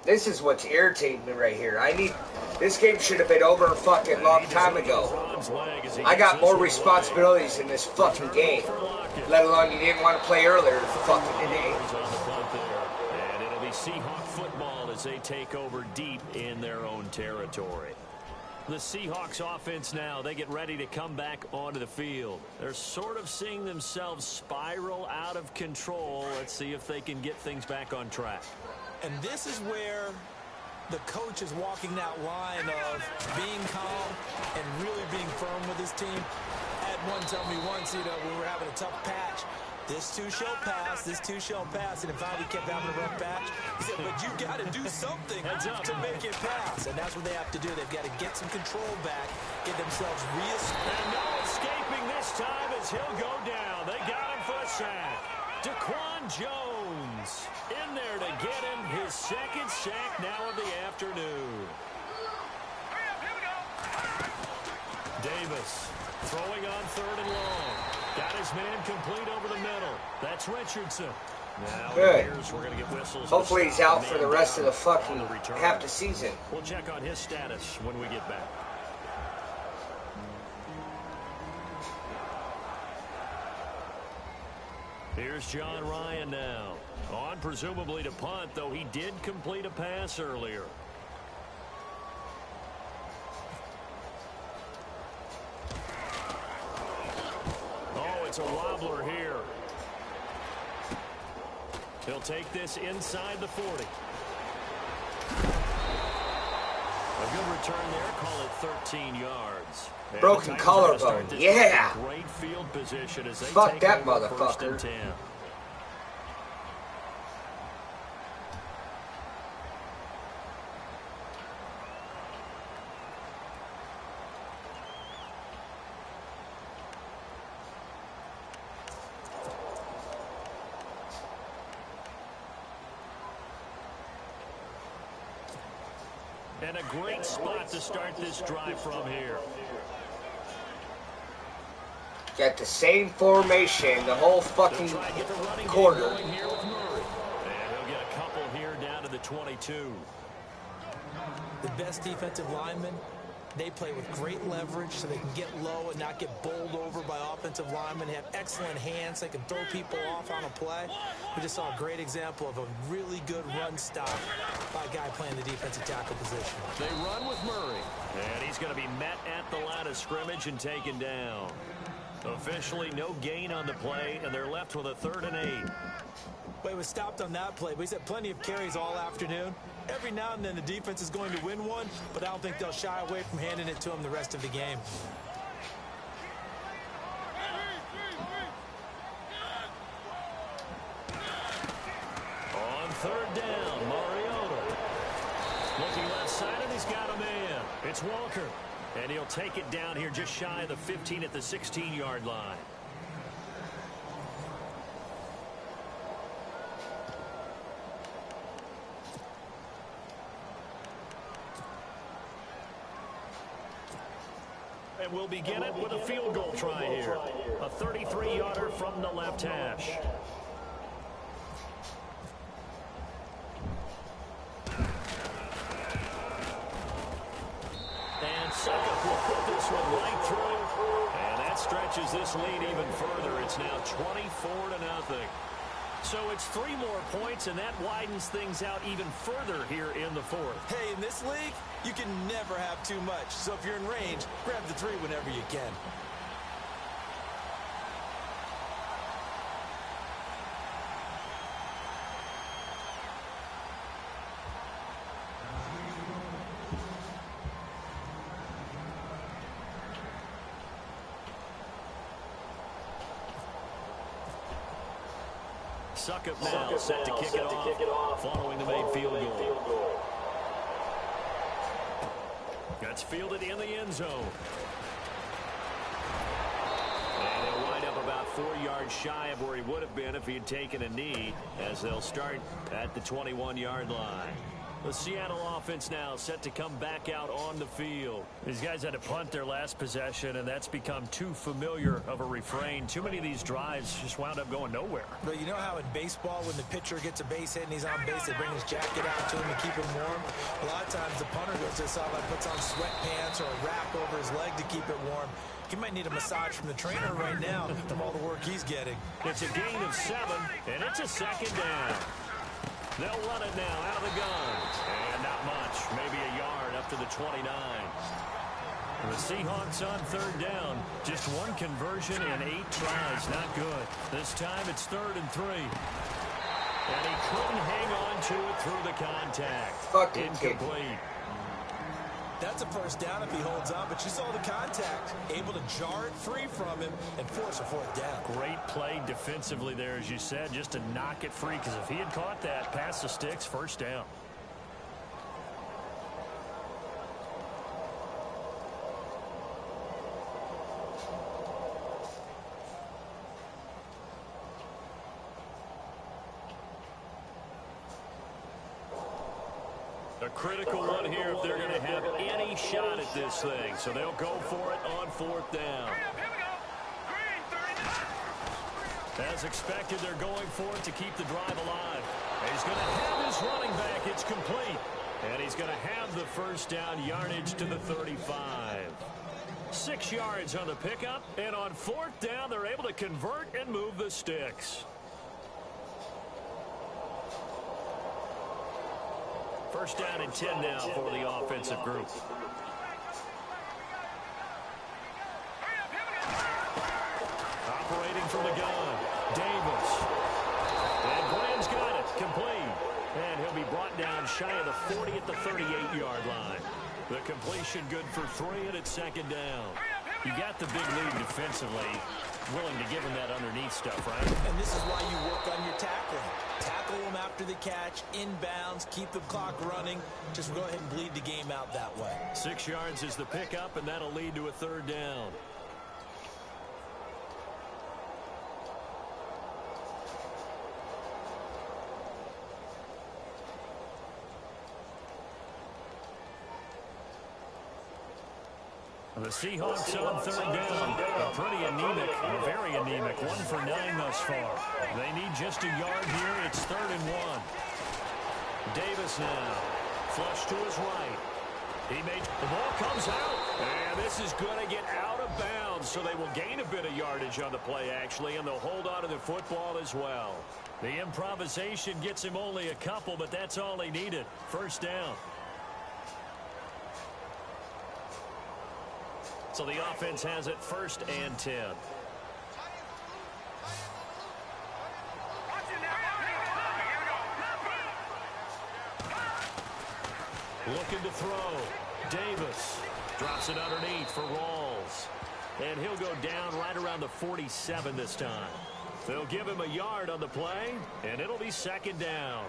C: This is what's irritating me right here. This game should have been over a fucking long time ago. I got more responsibilities in this fucking game. Let alone you didn't want to play earlier fucking today.
A: And it'll be Seahawk football as they take over deep in their own territory. The Seahawks offense now, they get ready to come back onto the field. They're sort of seeing themselves spiral out of control. Let's see if they can get things back on track.
B: And this is where the coach is walking that line of being calm and really being firm with his team. I had one tell me once, you know, when we were having a tough patch, this too shall pass, this too shall pass. And if I kept having a rough patch, he said, but you got to do something to make it pass. And that's what they have to do. They've got to get some control back, get themselves
A: And no escaping this time as he'll go down. They got him for a sack. Daquan Jones in there to get him his 2nd sack now of the afternoon. Davis throwing on 3rd and long. Got his man complete over the middle. That's Richardson. Now
C: Good.
A: we're going to get whistles.
C: Hopefully he's out for the rest of the fucking half the season.
A: We'll check on his status when we get back. Here's John Ryan now. On presumably to punt, though he did complete a pass earlier. Oh, it's a wobbler here. He'll take this inside the 40. A good return there. Call it 13 yards. And
C: Broken collarbone. Yeah.
A: Great field position as they
C: Fuck
A: take
C: that
A: over 1st
C: motherfucker.
A: and 10. And a great spot to start this drive from here.
C: Got the same formation the whole fucking quarter.
A: And he'll get a couple here down to the 22.
B: The best defensive linemen, they play with great leverage so they can get low and not get bowled over by offensive linemen. They have excellent hands. They can throw people off on a play. We just saw a great example of a really good run stop by a guy playing the defensive tackle position.
A: They run with Murray. And he's going to be met at the line of scrimmage and taken down. Officially no gain on the play, and they're left with a 3rd and 8.
B: Well, he was stopped on that play, but he's had plenty of carries all afternoon. Every now and then the defense is going to win one, but I don't think they'll shy away from handing it to him the rest of the game.
A: On 3rd down, Mariota. Looking left side, and he's got a man. It's Walker. And he'll take it down here just shy of the 15 at the 16-yard line. And we'll begin it with a field goal try here. A 33-yarder from the left hash. stretches this lead even further. It's now 24-0. So it's 3 more points, and that widens things out even further here in the fourth.
B: Hey, in this league, you can never have too much. So if you're in range, grab the 3 whenever you can.
A: Suckup now, set to kick it off, following the made field goal. That's fielded in the end zone. And he'll wind up about 4 yards shy of where he would have been if he had taken a knee, as they'll start at the 21-yard line. The Seattle offense now set to come back out on the field. These guys had to punt their last possession, and that's become too familiar of a refrain. Too many of these drives just wound up going nowhere.
B: But you know how in baseball, when the pitcher gets a base hit and he's on base, they bring his jacket out to him to keep him warm? A lot of times the punter goes to the sideline, puts on sweatpants or a wrap over his leg to keep it warm. He might need a massage from the trainer right now from all the work he's getting.
A: It's a gain of 7, and it's a second down. They'll run it now out of the gun. And not much, maybe a yard up to the 29. The Seahawks on 3rd down. Just 1 conversion and 8 tries. Not good. This time it's 3rd and 3. And he couldn't hang on to it through the contact. Incomplete.
B: That's a first down if he holds on, but you saw the contact. Able to jar it free from him and force a 4th down.
A: Great play defensively there, as you said, just to knock it free, because if he had caught that past the sticks, 1st down. A critical one here if they're going to have any shot at this thing. So they'll go for it on 4th down. As expected, they're going for it to keep the drive alive. And he's going to have his running back. It's complete. And he's going to have the 1st down yardage to the 35. 6 yards on the pickup. And on 4th down, they're able to convert and move the sticks. 1st down and 10 now for the offensive group. Operating from the gun, Davis. And Glenn's got it, complete. And he'll be brought down shy of the 40 at the 38-yard line. The completion good for 3, and it's 2nd down. You got the big lead defensively, willing to give him that underneath stuff, right?
B: And this is why you work on your tackling. Tackle them after the catch, inbounds, keep the clock running. Just go ahead and bleed the game out that way.
A: 6 yards is the pickup, and that'll lead to a 3rd down. The Seahawks on 3rd down. Pretty anemic, very anemic. 1 for 9 thus far. They need just a yard here. It's 3rd and 1. Davis now. Flush to his right. The ball comes out. And this is going to get out of bounds. So they will gain a bit of yardage on the play, actually. And they'll hold on to the football as well. The improvisation gets him only a couple, but that's all he needed. 1st down. So the offense has it 1st and 10. Looking to throw. Davis drops it underneath for Rawls. And he'll go down right around the 47 this time. They'll give him a yard on the play, and it'll be 2nd down.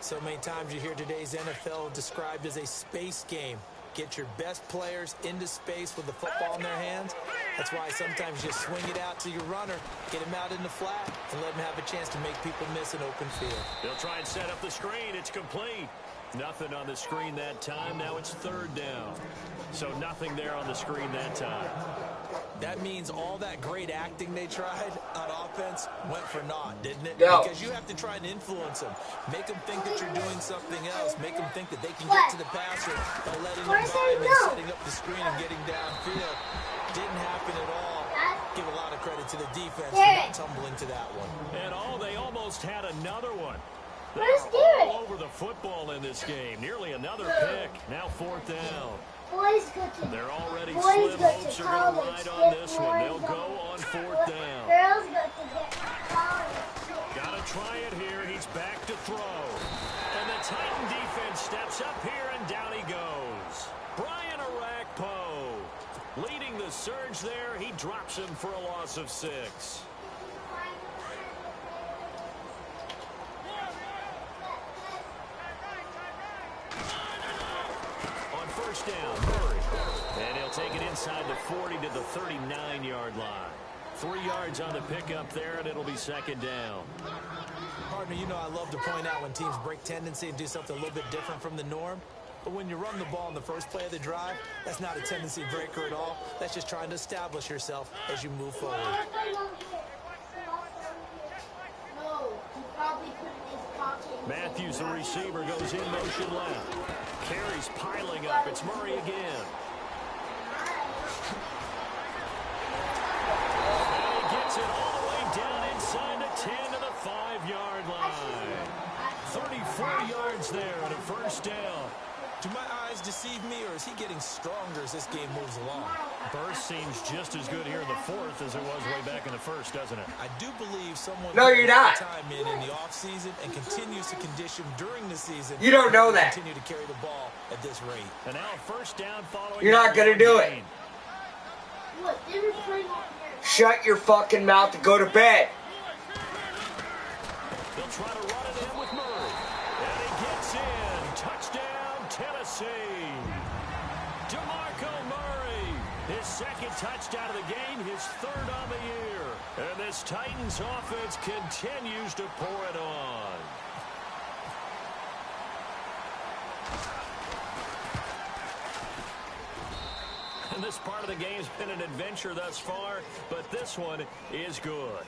B: So many times you hear today's NFL described as a space game. Get your best players into space with the football in their hands. That's why sometimes you swing it out to your runner, get him out in the flat, and let him have a chance to make people miss an open field.
A: They'll try and set up the screen. It's complete. Nothing on the screen that time. Now it's 3rd down. So nothing there on the screen that time.
B: That means all that great acting they tried on offense went for naught, didn't it?
C: No.
B: Because you have to try and influence them. Make them think that you're doing something else. Make them think that they can get to the passer by letting them by him and setting up the screen and getting downfield. Didn't happen at all. to the defense for not tumbling to that one.
A: And they almost had another one.
E: Where's
A: They're all over the football in this game. Nearly another pick. Now 4th down. They're already slim hopes are going to ride on this one. They'll go on 4th down.
E: Girls go to get college.
A: Got to try it here. He's back to throw. And the Titan defense steps up here, and down he goes. Brian Arakpo leading the surge there. He drops him for a loss of 6. On 1st down, Murray. And he'll take it inside the 40 to the 39-yard line. 3 yards on the pickup there, and it'll be 2nd down.
B: Partner, you know I love to point out when teams break tendency and do something a little bit different from the norm. But when you run the ball in the first play of the drive, that's not a tendency breaker at all. That's just trying to establish yourself as you move forward.
A: Matthews, the receiver, goes in motion left. Carries piling up. It's Murray again. And he gets it all the way down inside the 10 to the 5-yard line. 34 yards there and a 1st down.
B: Do my eyes deceive me, or is he getting stronger as this game moves along?
A: Burst seems just as good here in the 4th as it was way back in the 1st, doesn't it?
B: I do believe someone
C: No, you're not.
B: time in the offseason and continues to condition during the season.
C: You don't know that.
B: Continue to carry the ball at this rate.
A: And now 1st down following.
C: You're not going to do it.
E: What? They were playing on here.
C: Shut your fucking mouth and go to bed.
A: They'll try to run it in with Murray. And he gets in. Touchdown, Tennessee. DeMarco Murray. His 2nd touchdown of the game, his 3rd on the year. And this Titans offense continues to pour it on. And this part of the game's been an adventure thus far, but this one is good.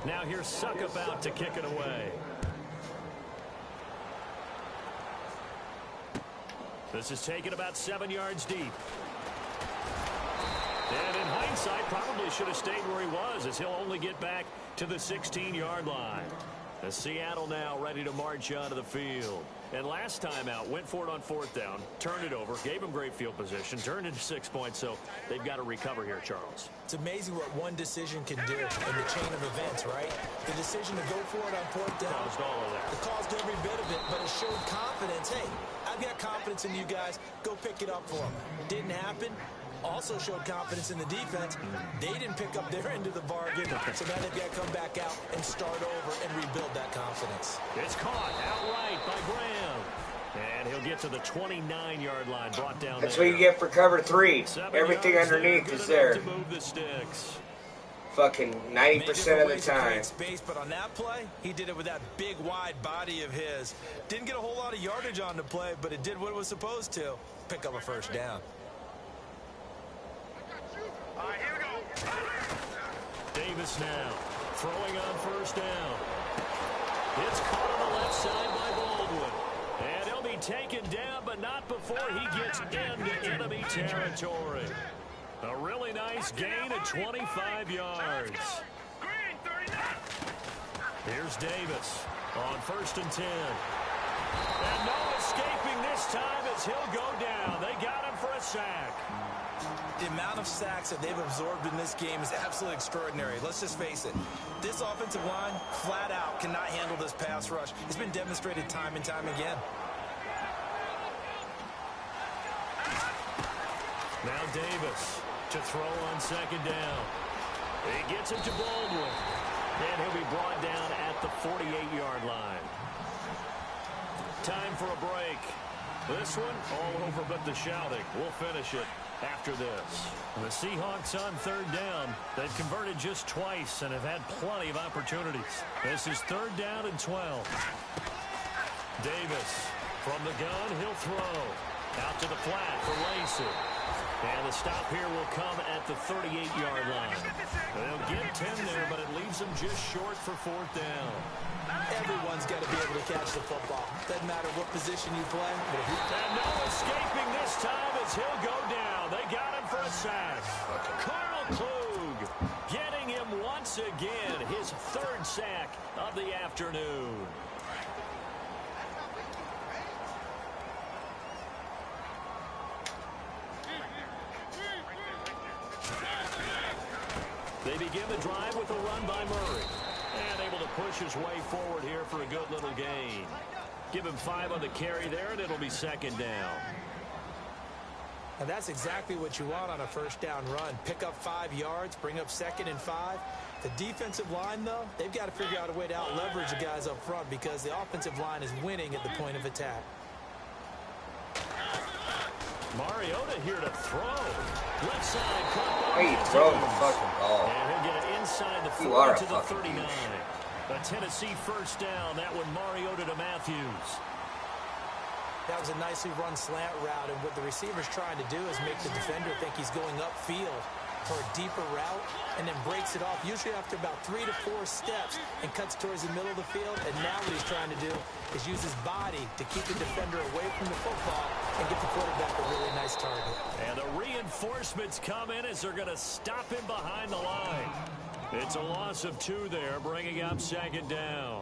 A: Now here's Suckup out to kick it away. This is taken about 7 yards deep. And in hindsight, probably should have stayed where he was, as he'll only get back to the 16-yard line. As Seattle now ready to march onto the field. And last time out, went for it on 4th down, turned it over, gave him great field position, turned into 6 points, so they've got to recover here, Charles.
B: It's amazing what one decision can do in the chain of events, right? The decision to go for it on 4th down.
A: Caused all of that.
B: It caused every bit of it, but it showed confidence. Hey, I've got confidence in you guys. Go pick it up for them. Didn't happen. Also showed confidence in the defense. They didn't pick up their end of the bargain, so now they've got to come back out and start over and rebuild that confidence.
A: It's caught outright by Graham. And he'll get to the 29-yard line, brought down.
C: That's
A: there.
C: what you get for cover 3.
A: 7
C: Everything
A: yards
C: underneath
A: there,
C: is
A: good enough
C: there.
A: to move the sticks.
C: Fucking 90% of the time.
B: Space, but on that play, he did it with that big, wide body of his. Didn't get a whole lot of yardage on the play, but it did what it was supposed to. Pick up a 1st down.
A: Davis now throwing on 1st down. It's caught on the left side by Baldwin. And he'll be taken down, but not before he gets into enemy territory. A really nice gain of 25 yards. Here's Davis on 1st and 10. And no escaping this time as he'll go down. They got him for a sack.
B: The amount of sacks that they've absorbed in this game is absolutely extraordinary. Let's just face it. This offensive line, flat out, cannot handle this pass rush. It's been demonstrated time and time again.
A: Now Davis to throw on 2nd down. He gets it to Baldwin. And he'll be brought down at the 48-yard line. Time for a break. This one all over but the shouting. We'll finish it after this. The Seahawks on 3rd down. They've converted just twice and have had plenty of opportunities. This is 3rd down and 12. Davis from the gun. He'll throw. Out to the flat for Lacey. And the stop here will come at the 38-yard line. They'll get 10 there, but it leaves them just short for 4th down.
B: Everyone's got to be able to catch the football. Doesn't matter what position you play. But if you...
A: And no escaping this time as he'll go down. They got again, his third sack of the afternoon. They begin the drive with a run by Murray. And able to push his way forward here for a good little gain. Give him 5 on the carry there, and it'll be second down.
B: And that's exactly what you want on a first down run. Pick up 5 yards, bring up 2nd and 5. The defensive line, though, they've got to figure out a way to out-leverage the guys up front because the offensive line is winning at the point of attack.
A: Mariota here to throw. Left side.
C: Why are you throwing the fucking ball?
A: And he'll get it inside the 40 to the 39. A Tennessee first down. That one Mariota to Matthews.
B: That was a nicely run slant route, and what the receiver's trying to do is make the defender think he's going upfield for a deeper route, and then breaks it off, usually after about 3 to 4 steps, and cuts towards the middle of the field. And now what he's trying to do is use his body to keep the defender away from the football and get the quarterback a really nice target.
A: And the reinforcements come in as they're going to stop him behind the line. It's a loss of 2 there, bringing up second down.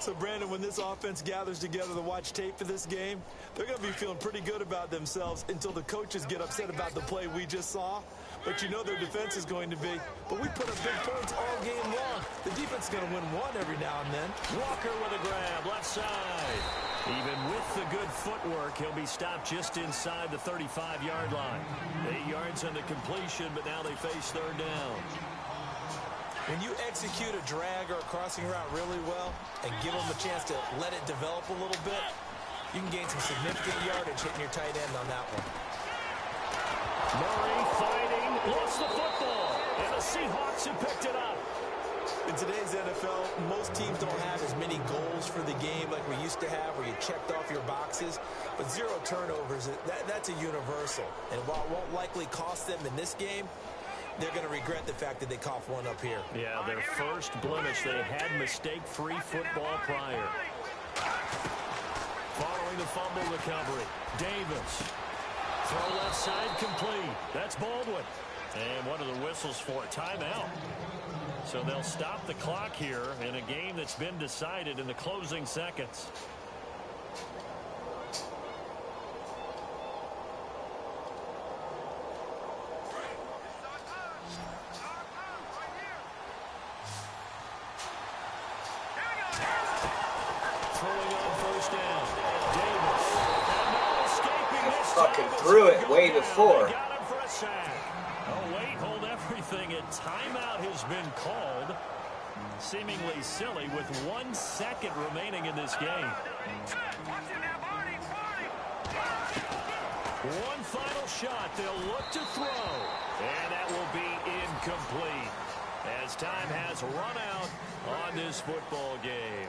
B: So, Brandon, when this offense gathers together to watch tape for this game, they're going to be feeling pretty good about themselves until the coaches get upset about the play we just saw. But you know their defense is going to be. But we put up big points all game long. The defense is going to win one every now and then.
A: Walker with a grab, left side. Even with the good footwork, he'll be stopped just inside the 35-yard line. 8 yards on the completion, but now they face third down.
B: When you execute a drag or a crossing route really well and give them a chance to let it develop a little bit, you can gain some significant yardage hitting your tight end on that one.
A: Murray fighting, lost the football, and the Seahawks have picked it up.
B: In today's NFL, most teams don't have as many goals for the game like we used to have, where you checked off your boxes. But 0 turnovers, that's a universal. And while it won't likely cost them in this game, they're going to regret the fact that they coughed one up here.
A: Yeah, their first blemish. They had mistake-free football prior. Following the fumble recovery, Davis. Throw left side complete. That's Baldwin. And what are the whistles for? Timeout. So they'll stop the clock here in a game that's been decided in the closing seconds.
C: Fucking threw it way before.
A: Oh, wait, hold everything. A timeout has been called. Seemingly silly with 1 second remaining in this game. One final shot. They'll look to throw. And that will be incomplete as time has run out on this football game.